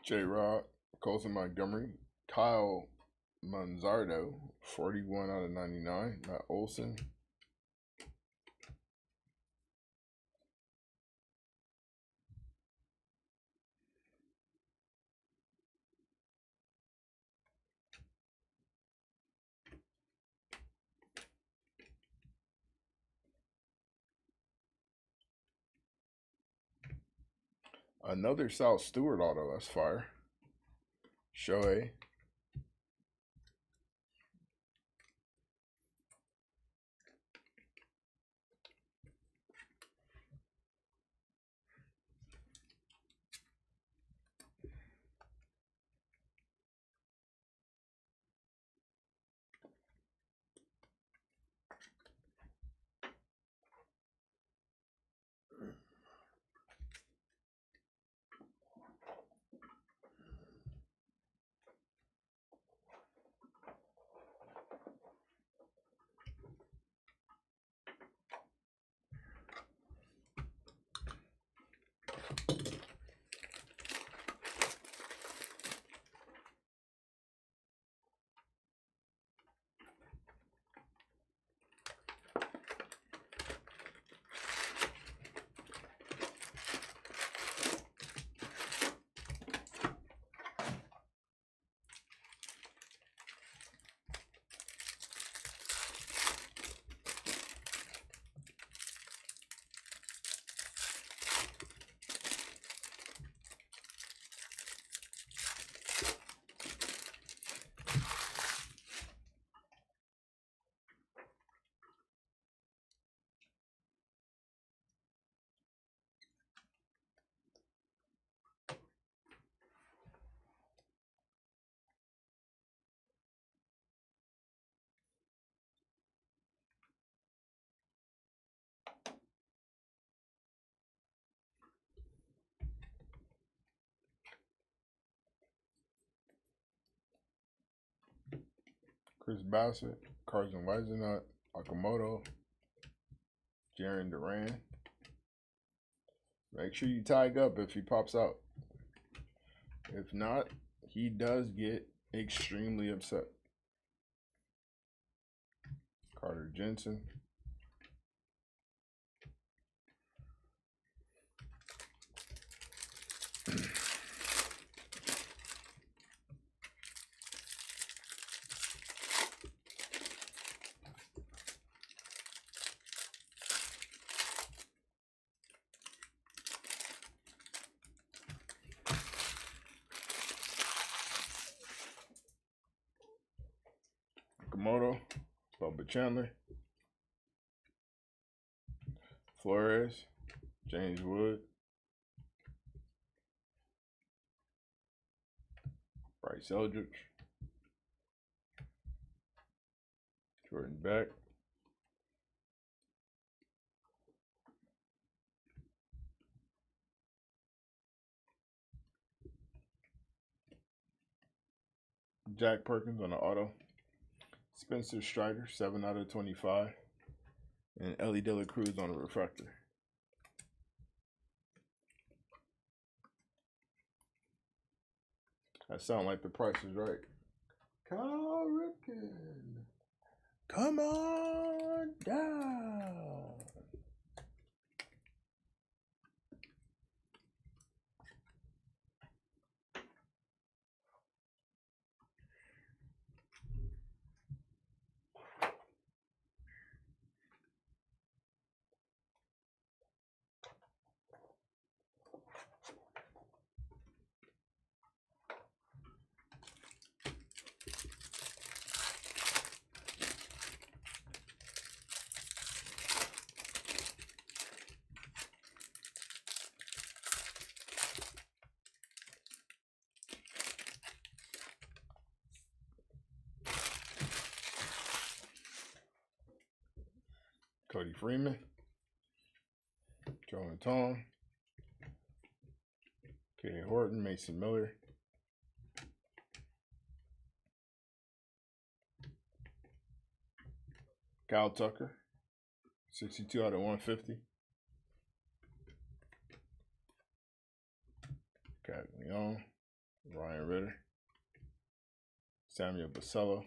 J-Rod, Colson Montgomery, Kyle Manzardo, 41 out of 99, Matt Olson. Another South Stewart auto. That's fire. Shohei. Chris Bassett, Carson Weisenhunt, Okamoto, Jarren Duran. Make sure you tag up if he pops out. If not, he does get extremely upset. Carter Jensen. Okamoto, Bubba Chandler, Flores, James Wood, Bryce Eldridge, Jordan Beck, Jack Perkins on the auto, Spencer Strider, 7 out of 25, and Ellie De La Cruz on the refractor. That sound like the Price is Right. Cal Ripken, come on down. Cody Freeman, Joe and Tom, Kaden Horton, Mason Miller, Kyle Tucker, 62 out of 150. Cat Leon, Ryan Ritter, Samuel Basello,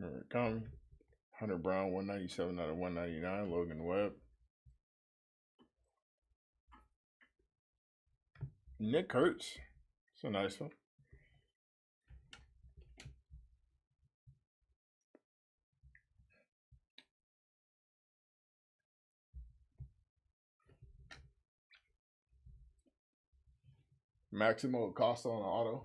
Murakami, Hunter Brown, 197 out of 199. Logan Webb. Nick Kurtz. It's a nice one. Maximo Acosta on the auto.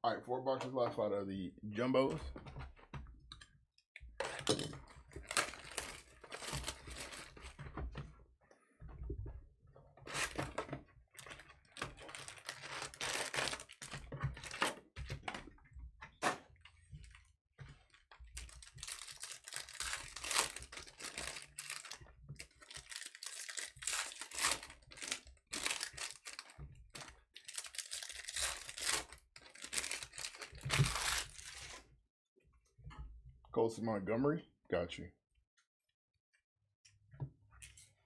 All right, 4 boxes left out of the jumbos. Colson Montgomery, got you.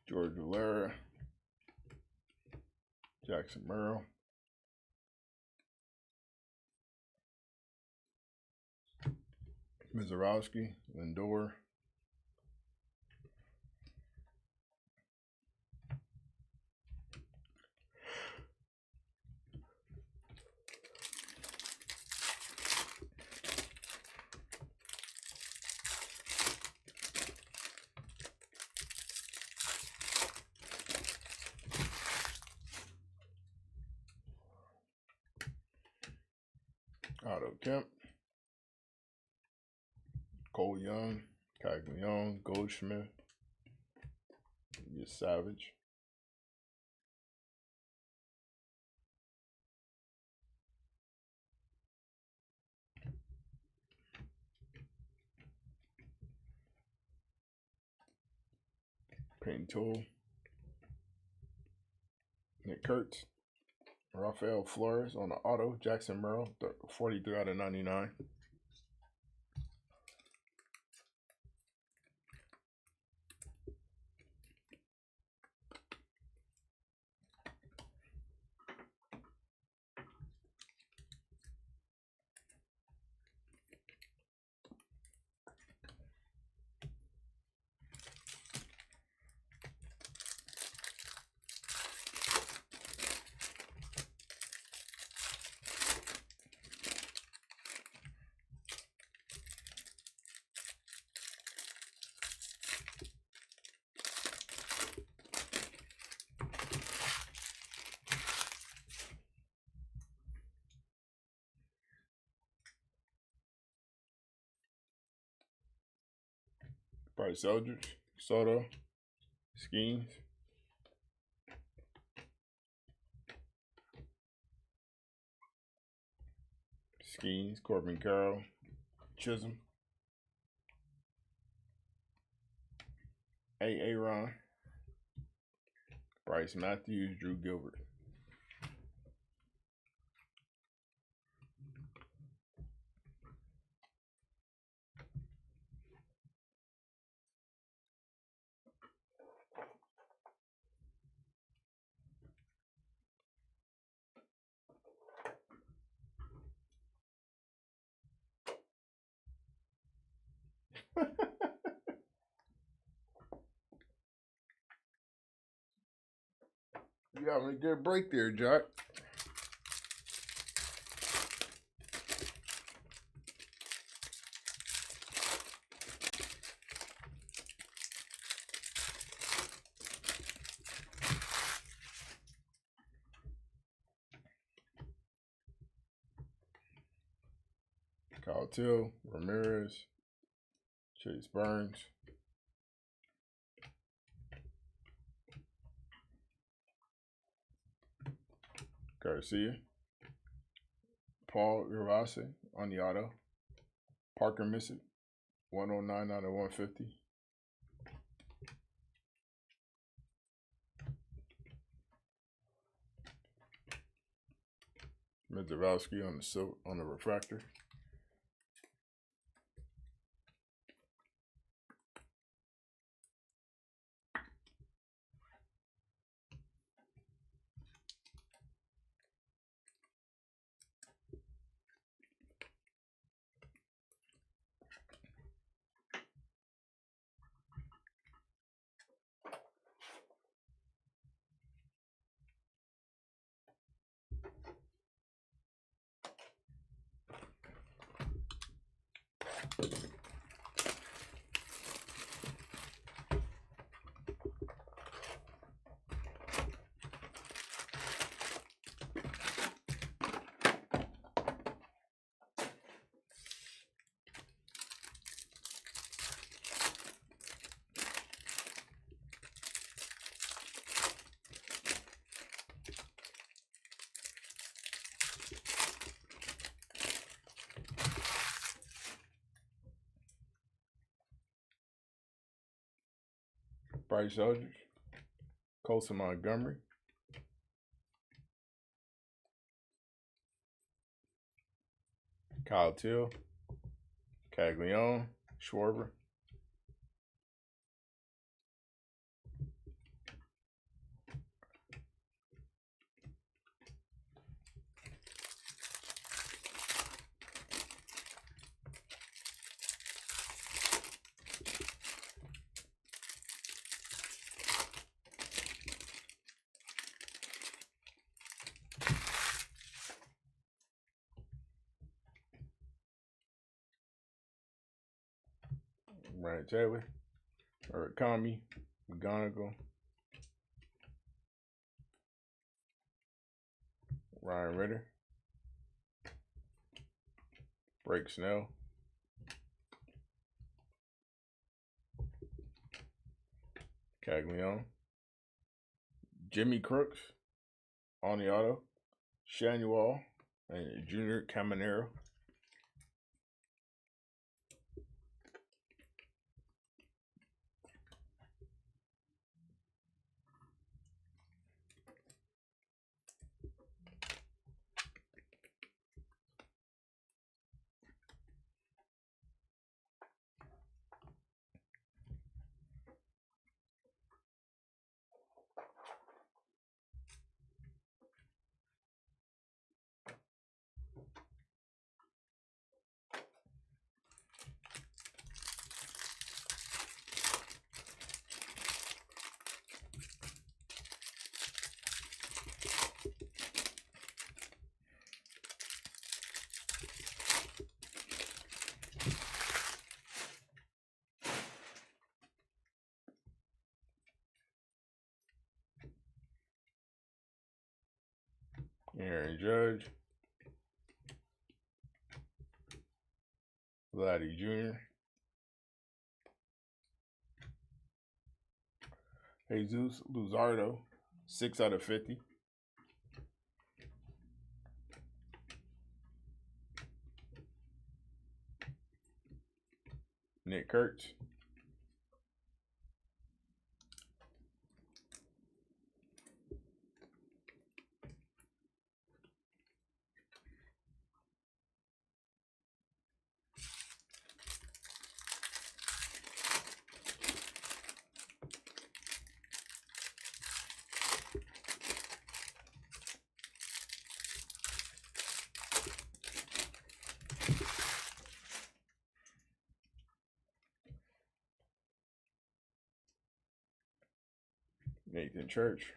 George Valera, Jackson Merrill, Mizorowski, Lindor, Otto Kemp, Cole Young, Caglione, Goldschmidt, just Savage. Paintool, Nick Kurtz, Rafael Flores on the auto, Jackson Merrill, 43 out of 99. Bryce Eldridge, Soto, Skeens, Corbin Carroll, Chisholm, A. Ron, Bryce Matthews, Drew Gilbert. You having a good break there, Jack. Kyle Till, Ramirez, Chase Burns, Garcia, Paul Ravasi on the auto, Parker Missick, 109 out of 150. Medzarowski on the refractor. Bryce Eldridge, Colson Montgomery, Kyle Till, Caglione, Schwarber, Brandon Taylor, Murakami, McGonigal, Ryan Ritter, Blake Snell, Caglione, Jimmy Crooks on the auto, Shanuel, and Junior Caminero. Aaron Judge, Vladdy Jr., Jesus Luzardo, 6 out of 50. Nick Kurtz, Nathan Church,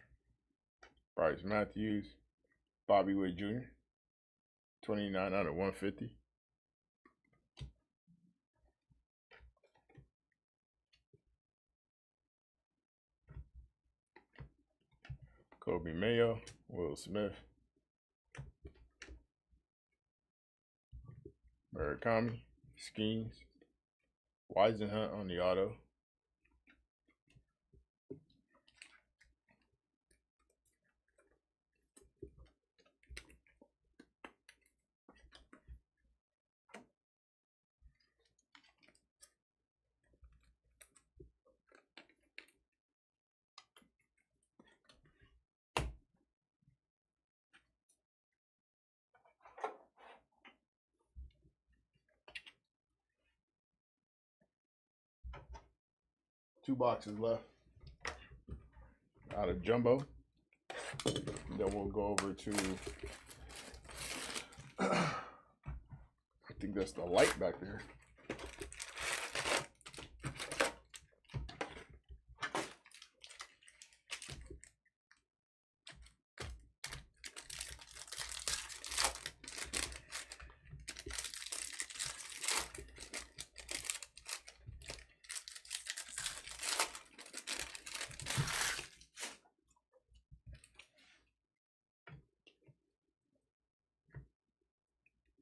Bryce Matthews, Bobby Witt Jr., 29 out of 150. Kobe Mayo, Will Smith, Murakami, Skeens, Weisenhunt on the auto. Two boxes left out of Jumbo. Then we'll go over to, I think that's the light back there.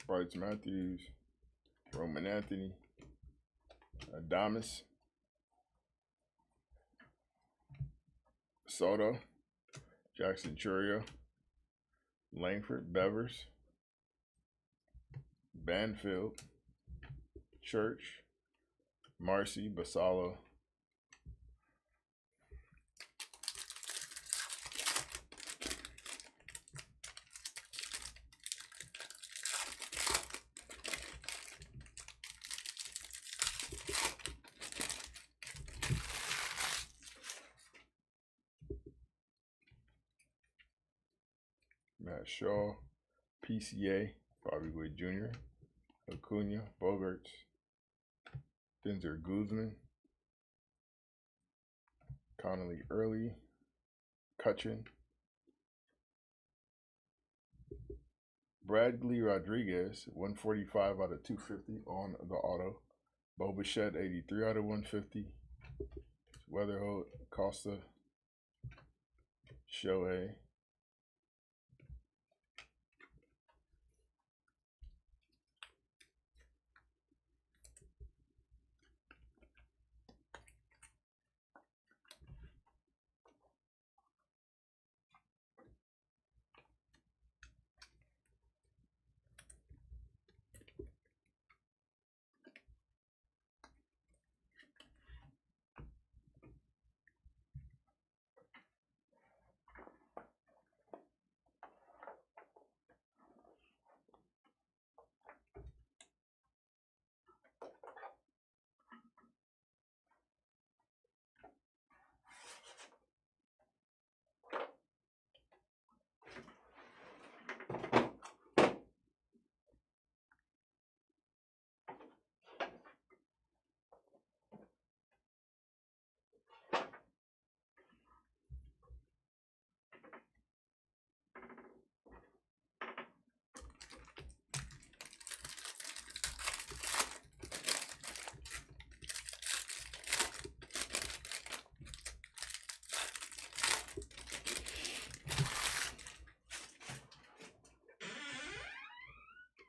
Bryce Matthews, Roman Anthony, Adamas, Soto, Jackson Churio, Langford, Bevers, Banfield, Church, Marcy, Basalo, Matt Shaw, PCA, Bobby Witt Jr., Acuna, Bogarts, Denzer Guzman, Connolly Early, Cutchin, Bradley Rodriguez, 145 out of 250 on the auto. Bo Bichette, 83 out of 150. Weatherholt, Costa, Shohei,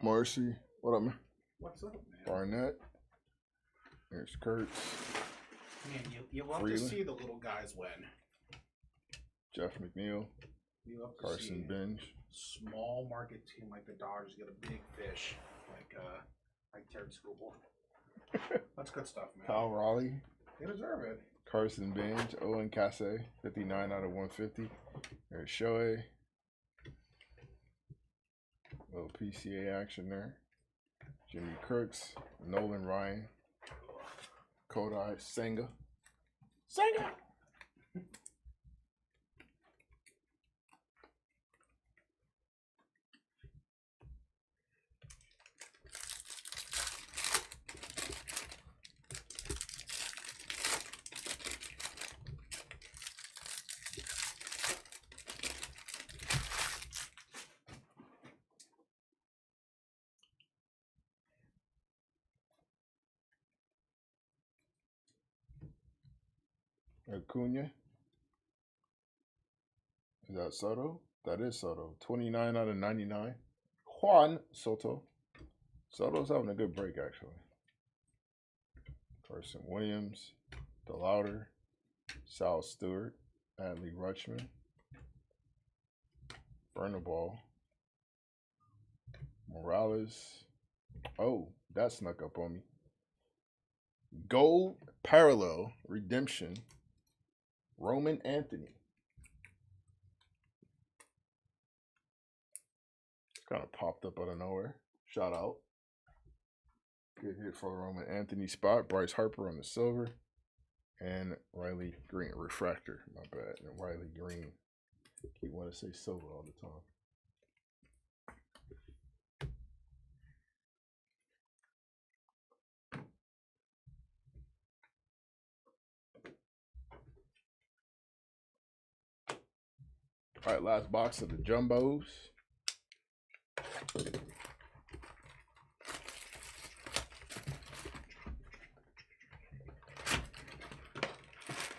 Marcy, what up, man? What's up, man? Barnett, there's Kurtz, Man, you love Freeland, to see the little guys win. Jeff McNeil, You love to Carson see Bench, small market team like the Dodgers get a big fish, like Terry Scoobel. That's good stuff, man. Kyle Raleigh, They deserve it. Carson Bench, Owen Casse, 59 out of 150. There's Shohei. Little PCA action there. Jimmy Crooks, Nolan Ryan, Kodai Senga. Senga! Acuna. Is that Soto? That is Soto. 29 out of 99. Juan Soto. Soto's having a good break, actually. Carson Williams, DeLauder, Sal Stewart, Adley Rutschman, Bernaball, Morales. Oh, that snuck up on me. Gold Parallel Redemption, Roman Anthony. Kind of popped up out of nowhere. Shout out. Good hit for the Roman Anthony spot. Bryce Harper on the silver. And Riley Green. Refractor. My bad. And Riley Green. Keep wanting to say silver all the time. All right, last box of the Jumbos.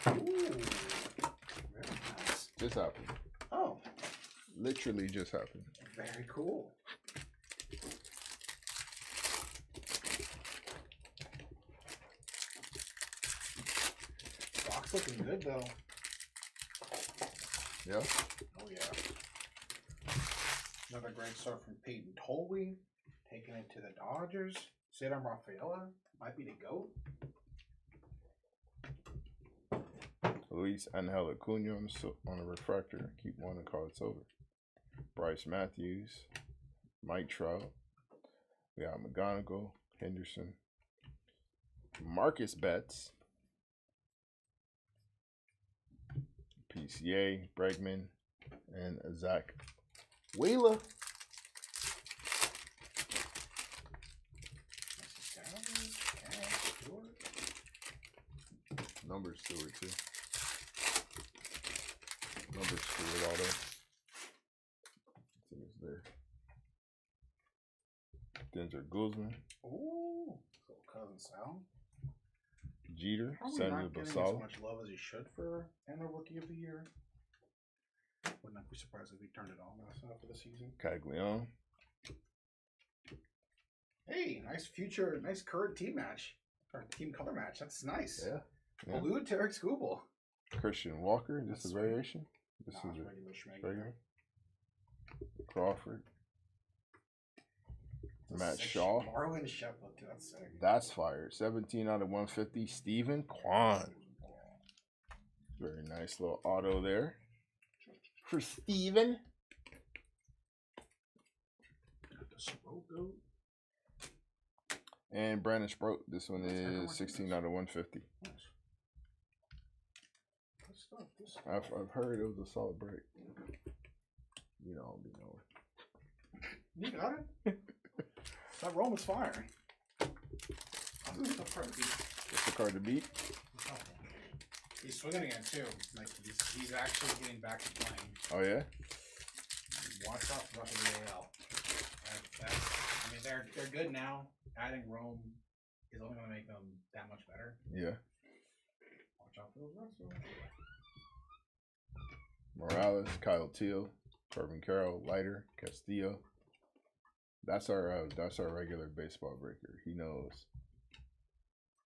Ooh, very nice. Just happened. Oh, Literally just happened. very cool. Box looking good though. Yeah. Oh yeah. Another great start from Peyton Tolwey, taking it to the Dodgers. Cedar Rafaela might be the GOAT. Luis Angel Acuna on a refractor. Keep one and call it's over. Bryce Matthews, Mike Trout. We got McGonigal, Henderson, Marcus Betts, PCA, Bregman, and Zach Wheeler. Numbers Stewart too. Numbers Stewart auto. I think it's there. Denzer Guzman. Ooh, little cousin Sal. Jeter, Probably Samuel not getting as Basallo. much love as he should for NL Rookie of the Year. Would not be surprised if he turned it on after the season. Caglione. Hey, nice current team match. Or team color match. That's nice. Yeah. Yeah. Blue Tarek Skubal. Christian Walker. This That's is sweet. variation. This Nah, is it's a regular schmegler. regular. Crawford. It's a Matt sick Shaw. Marlon Sheffield, too. That's sick. That's fire. 17 out of 150. Stephen Kwan. Very nice little auto there for Steven. The Sorogo. And Brandon Sproat. This one That's kinda is like 16 this. out of 150. Nice. Good stuff. Good stuff. I've heard it was a solid break. You know, I'll be knowing. You got it. That roll was firing. That's a tough card to beat. What's the card to beat? He's swinging again too. Like he's actually getting back to playing. Oh, yeah? Watch out for the rest of the AL. I mean, they're good now. Adding Rome is only going to make them that much better. Yeah. Watch out for those rest of them. Morales, Kyle Teal, Corbin Carroll, Leiter, Castillo. That's our regular baseball breaker. He knows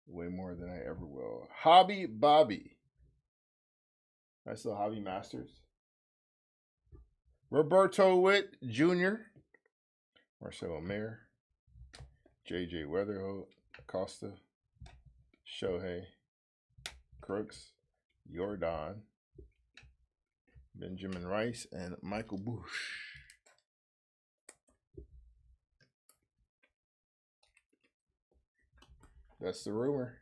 way more than I ever will. Hobby Bobby. Nice little Hobby Masters. Roberto Witt Jr. Marcelo Mayer. JJ Weatherholt. Acosta. Shohei. Crooks. Jordan. Benjamin Rice and Michael Bush. That's the rumor.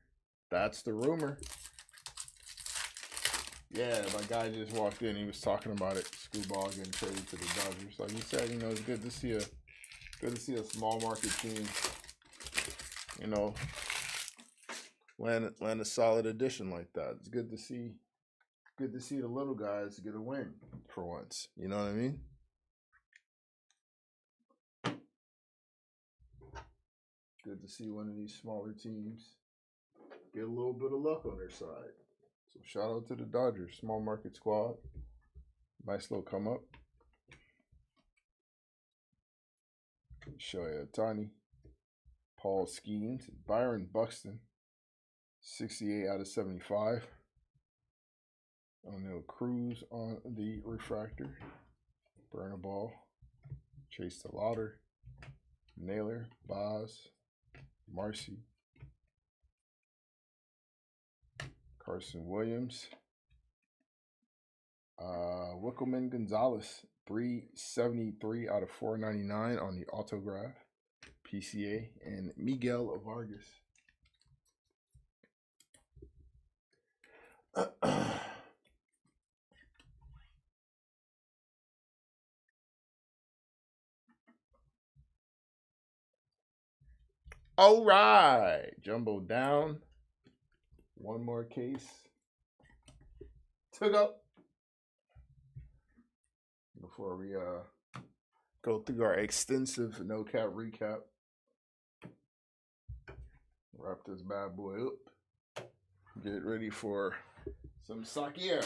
That's the rumor. Yeah, my guy just walked in. He was talking about it. Screwball getting traded to the Dodgers. Like he said, you know, it's good to see a small market team, you know, land a solid addition like that. It's good to see the little guys get a win for once. You know what I mean? Good to see one of these smaller teams get a little bit of luck on their side. So shout out to the Dodgers, small market squad. Nice little come up. Shohei Ohtani, Paul Skeens. Byron Buxton, 68 out of 75. O'Neal Cruz on the refractor. Burn a ball. Chase the Lauder. Naylor, Boz, Marcy. Carson Williams. Wickelman Gonzalez, 373 out of 499 on the autograph. PCA. And Miguel Vargas. All right. Jumbo down. One more case to go before we go through our extensive no cap recap. Wrap this bad boy up. Get ready for some Sakia.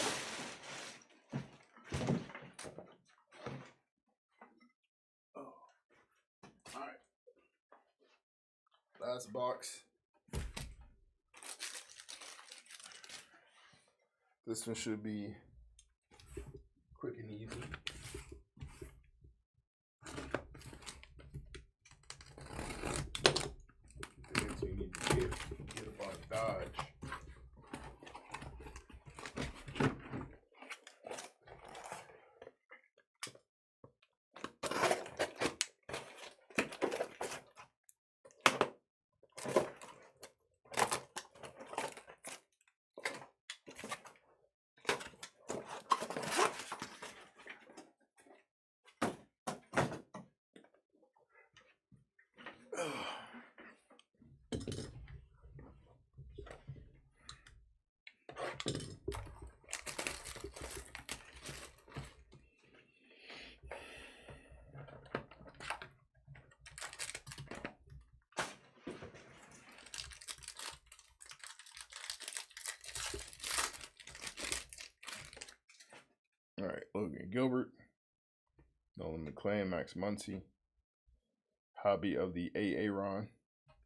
Oh. All right. Last box. This one should be quick and easy. Things we need to get up on Dodge. All right, Logan Gilbert, Nolan McClain, Max Muncy, Hobby of the Aaron,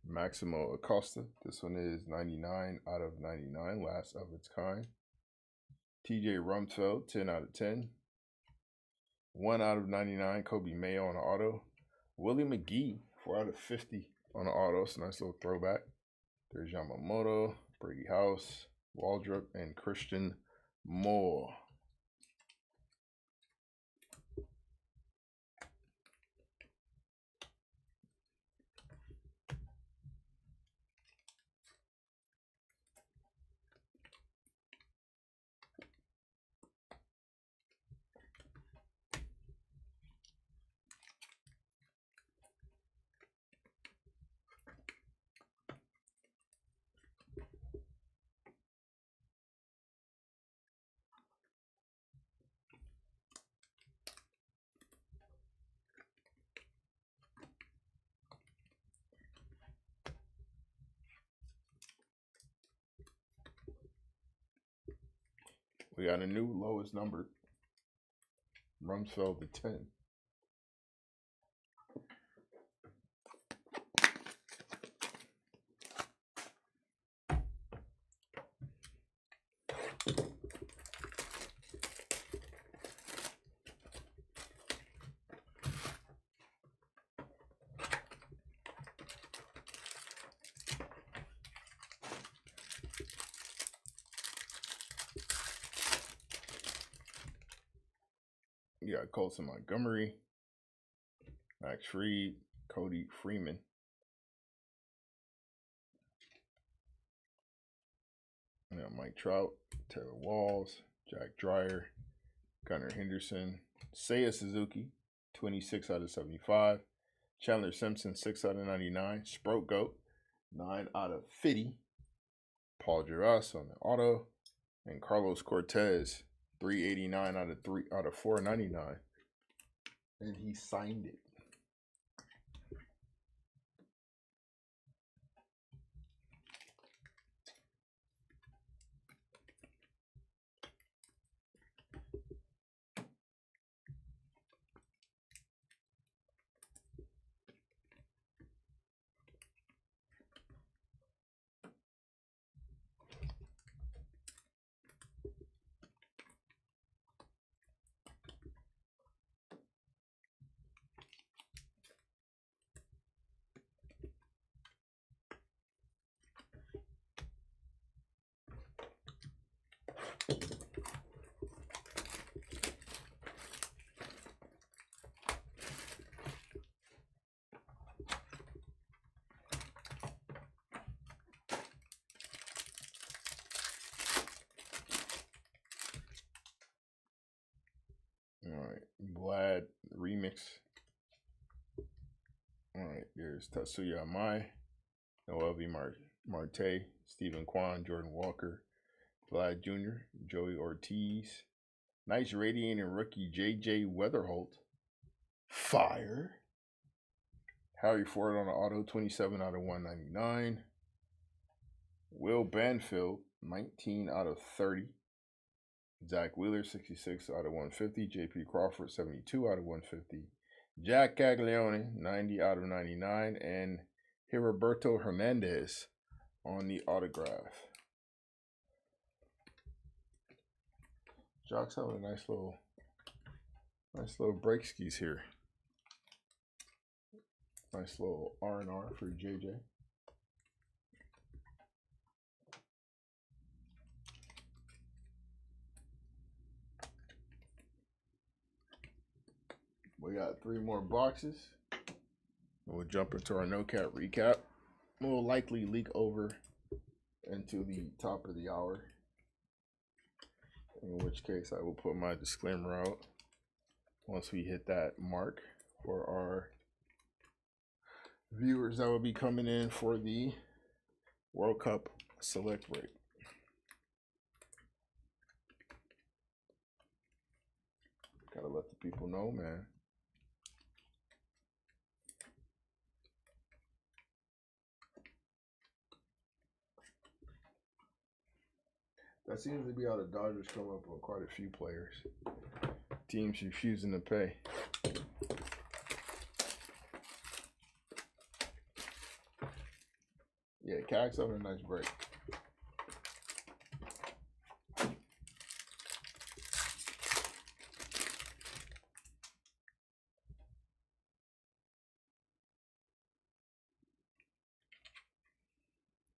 Maximo Acosta. This one is 99 out of 99, last of its kind. TJ Rumsfeld, 10 out of 10. 1 out of 99, Kobe Mayo on the auto. Willie McGee, 4 out of 50 on the auto. It's a nice little throwback. There's Yamamoto, Brady House, Waldrop, and Christian Moore. We got a new lowest number. Rumsfeld to 10. You got Colson Montgomery, Max Fried, Cody Freeman. You got Mike Trout, Taylor Walls, Jack Dreyer, Gunnar Henderson, Seiya Suzuki, 26 out of 75. Chandler Simpson, 6 out of 99. Sprout Goat, 9 out of 50. Paul Giras on the auto. And Carlos Cortez, 389 out of 499. And he signed it. Phoenix. All right, there's Tatsuya Amai, Noel V. Marte, Stephen Kwan, Jordan Walker, Vlad Jr., Joey Ortiz. Nice radiating rookie J.J. Weatherholt. Fire. Harry Ford on the auto, 27 out of 199. Will Banfield, 19 out of 30. Zach Wheeler, 66 out of 150. J.P. Crawford, 72 out of 150. Jack Caglione, 90 out of 99. And Heriberto Hernandez on the autograph. Jock's having a nice little break skis here. Nice little R&R for JJ. We got 3 more boxes. We'll jump into our no cap recap. We'll likely leak over into the top of the hour. In which case I will put my disclaimer out once we hit that mark for our viewers that will be coming in for the World Cup select break. Gotta let the people know, man. That seems to be how the Dodgers come up with quite a few players. Teams refusing to pay. Yeah, Cag's having a nice break.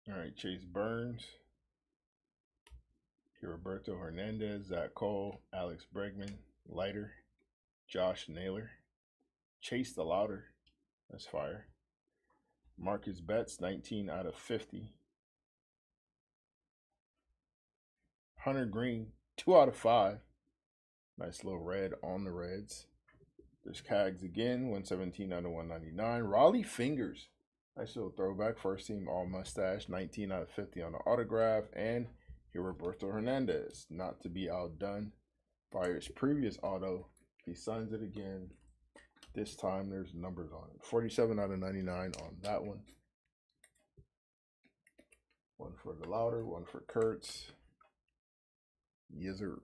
All right, Chase Burns. Roberto Hernandez, Zach Cole, Alex Bregman, Leiter, Josh Naylor, Chase the Louder, that's fire. Marcus Betts, 19 out of 50. Hunter Green, 2 out of 5. Nice little red on the Reds. There's Cags again, 117 out of 199. Raleigh Fingers, nice little throwback, first team all mustache, 19 out of 50 on the autograph. And Roberto Hernandez, not to be outdone by his previous auto. He signs it again. This time there's numbers on it. 47 out of 99 on that one. One for the Louder, one for Kurtz. Yes, sir.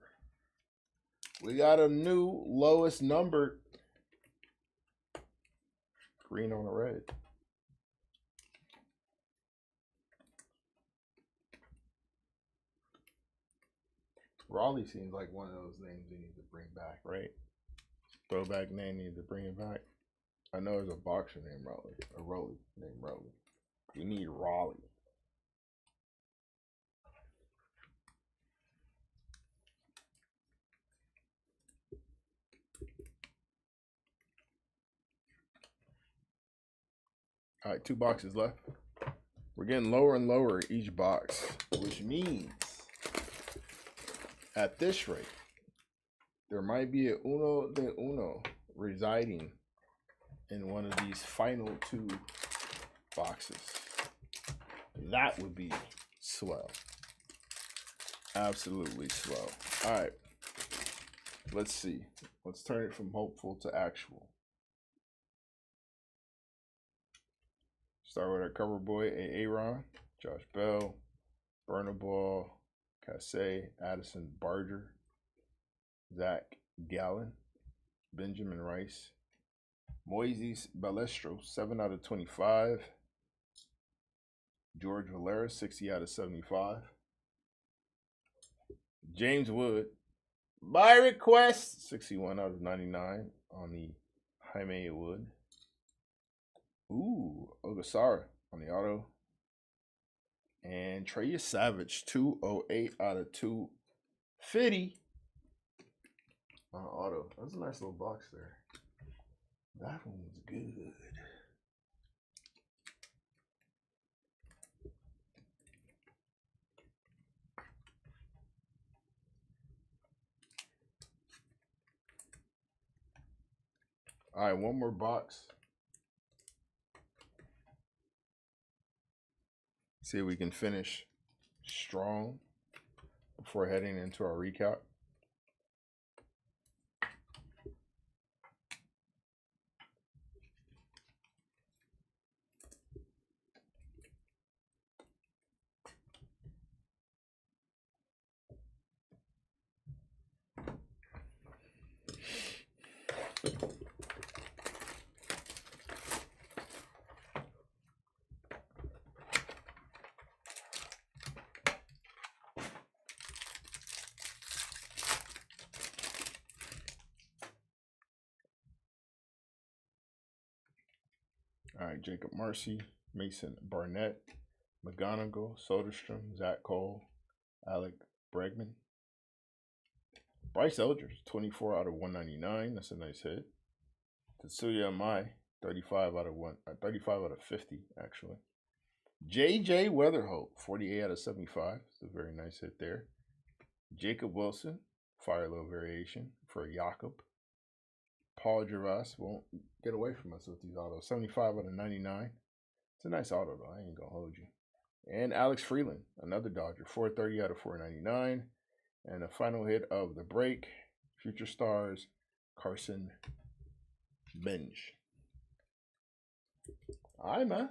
We got a new lowest numbered green on a red. Raleigh seems like one of those names they need to bring back, right? Throwback name, need to bring it back. I know there's a boxer named Raleigh, a Raleigh named Raleigh. We need Raleigh. All right, 2 boxes left. We're getting lower and lower each box, which means at this rate, there might be a uno de uno residing in one of these final 2 boxes. That would be swell. Absolutely swell. All right. Let's see. Let's turn it from hopeful to actual. Start with our cover boy, Aaron, Josh Bell, Burner Ball, Cassay, Addison Barger, Zach Gallen, Benjamin Rice, Moises Balestro, 7 out of 25. George Valera, 60 out of 75. James Wood, by request, 61 out of 99 on the Jaime Wood. Ooh, Ogasara on the auto. And Trey Savage, 208 out of 250 on auto. That's a nice little box there. That one was good. All right, one more box. See if we can finish strong before heading into our recap. All right, Jacob Marcy, Mason Barnett, McGonigal, Soderstrom, Zach Cole, Alec Bregman. Bryce Eldridge, 24 out of 199. That's a nice hit. Tetsuya Mai, 35 out of 50, actually. JJ Weatherholt, 48 out of 75. It's a very nice hit there. Jacob Wilson, fire low variation for Jakob. Paul Gervais won't get away from us with these autos. 75 out of 99. It's a nice auto, though. I ain't going to hold you. And Alex Freeland, another Dodger. 430 out of 499. And the final hit of the break, Future Stars, Carson Bench. All right, man.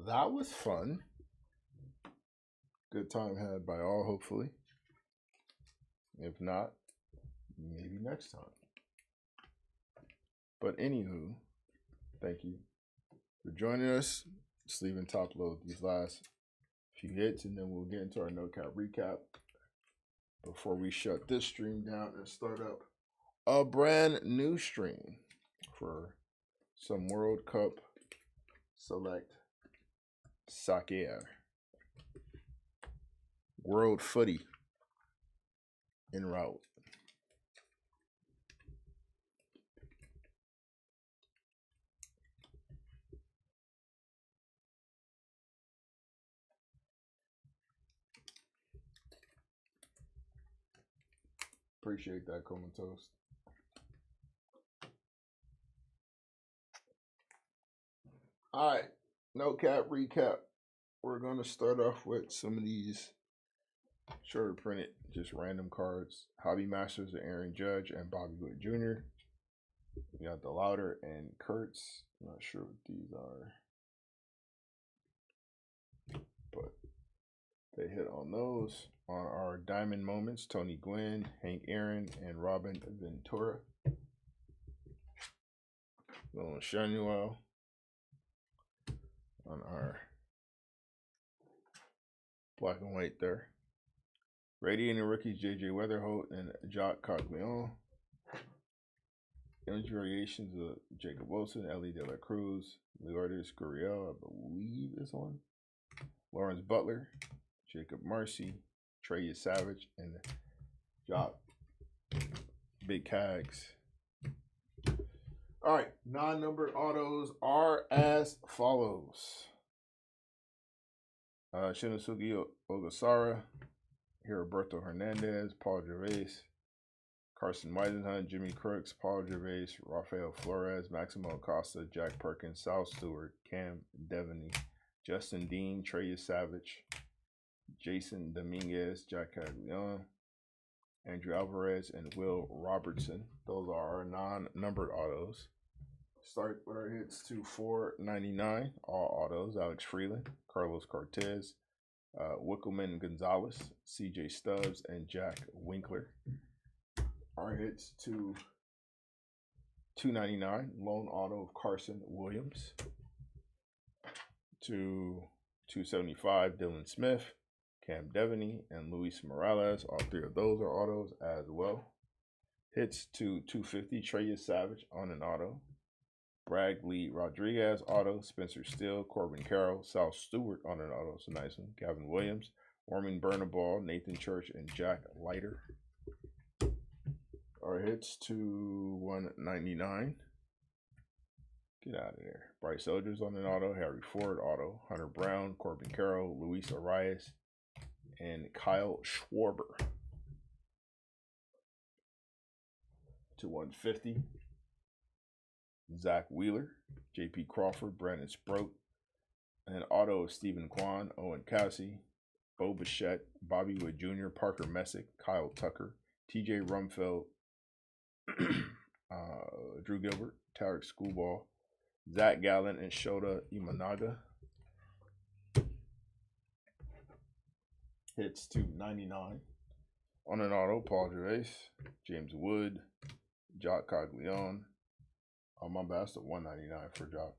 That was fun. Good time had by all, hopefully. If not, maybe next time. But anywho, thank you for joining us. Just leaving top load these last few hits, and then we'll get into our no cap recap before we shut this stream down and start up a brand new stream for some World Cup Select Soccer. World Footy en route. Appreciate that, Comatose. All right, no cap recap. We're going to start off with some of these shorter printed, just random cards. Hobby Masters of Aaron Judge and Bobby Wood Jr. We got the Louder and Kurtz. I'm not sure what these are, but they hit on those. On our Diamond Moments, Tony Gwynn, Hank Aaron, and Robin Ventura. Little Shanuel. On our black and white there. Radiating rookies, JJ Weatherholt and Jacques Coglione. Image variations of Jacob Wilson, Ellie De La Cruz, Lourdes Gurriel, I believe is on. Lawrence Butler, Jacob Marcy, Trey Savage, and Jock Big Cags. All right, non-numbered autos are as follows. Shinosuke Ogasara, Heriberto Hernandez, Paul Gervais, Carson Weisenhunt, Jimmy Crooks, Paul Gervais, Rafael Flores, Maximo Acosta, Jack Perkins, Sal Stewart, Cam Devaney, Justin Dean, Trey Savage, Jason Dominguez, Jack Caglione, Andrew Alvarez, and Will Robertson. Those are our non-numbered autos. Start with our hits to $4.99. All autos. Alex Freeland, Carlos Cortez, Wickelman Gonzalez, CJ Stubbs, and Jack Winkler. Our hits to $2.99. Lone auto of Carson Williams. To $2.75. Dylan Smith, Cam Devaney, and Luis Morales. All three of those are autos as well. Hits to $2.50. Trey Savage on an auto. Bradley Rodriguez auto. Spencer Steele, Corbin Carroll, Sal Stewart on an auto. It's a nice one. Gavin Williams, Warming Bernabal, Nathan Church, and Jack Leiter. Our hits to $1.99. Get out of there. Bryce Eldridge on an auto. Harry Ford auto. Hunter Brown, Corbin Carroll, Luis Arias, and Kyle Schwarber. To $150. Zach Wheeler, J.P. Crawford, Brandon Sproat, an auto of Stephen Kwan, Owen Cassie, Bo Bichette, Bobby Wood Jr., Parker Messick, Kyle Tucker, T.J. Rumfeld, Drew Gilbert, Tarek Schoolball, Zach Gallen, and Shota Imanaga. Hits to 99. On an auto, Paul Gervais, James Wood, Jock Caglione. Oh, my bad, that's the 199 for Jock.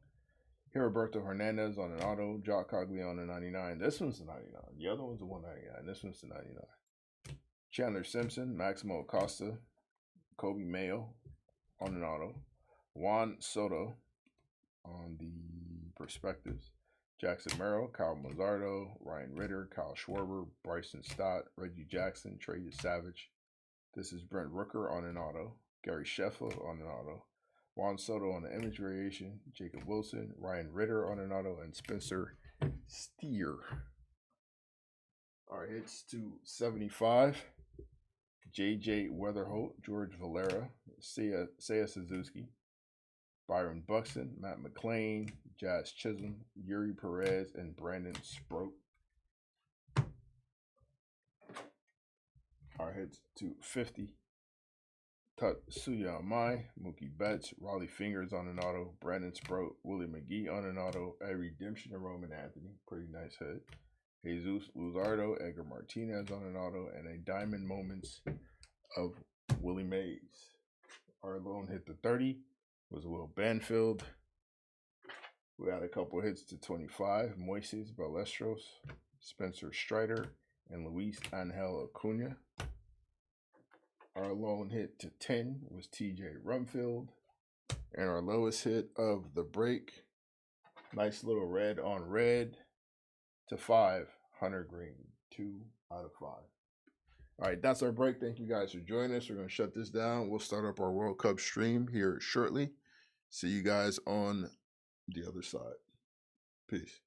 Heriberto Hernandez on an auto, Jock Caglione a 99. This one's the 99. The other one's the 199. This one's the 99. Chandler Simpson, Maximo Acosta, Kobe Mayo on an auto. Juan Soto on the perspectives. Jackson Merrill, Kyle Mazzardo, Ryan Ritter, Kyle Schwarber, Bryson Stott, Reggie Jackson, Trey Savage. This is Brent Rooker on an auto. Gary Sheffield on an auto. Juan Soto on the image variation. Jacob Wilson, Ryan Ritter on an auto, and Spencer Steer. Our hits to 75. J.J. Weatherholt, George Valera, Seiya Suzuki, Byron Buxton, Matt McClain, Jazz Chisholm, Yuri Perez, and Brandon Sproat. Our hits to 50. Tatsuya Amai, Mookie Betts, Raleigh Fingers on an auto, Brandon Sproat, Willie McGee on an auto, a redemption of Roman Anthony, pretty nice hit. Jesus Luzardo, Edgar Martinez on an auto, and a Diamond Moments of Willie Mays. Our lone hit to 30 was Will Banfield. We had a couple hits to 25, Moises Balestros, Spencer Strider, and Luis Angel Acuna. Our lone hit to 10 was TJ Rumfield. And our lowest hit of the break, nice little red on red, to 5, Hunter Green, 2 out of 5. All right, that's our break. Thank you guys for joining us. We're going to shut this down. We'll start up our World Cup stream here shortly. See you guys on the other side. Peace.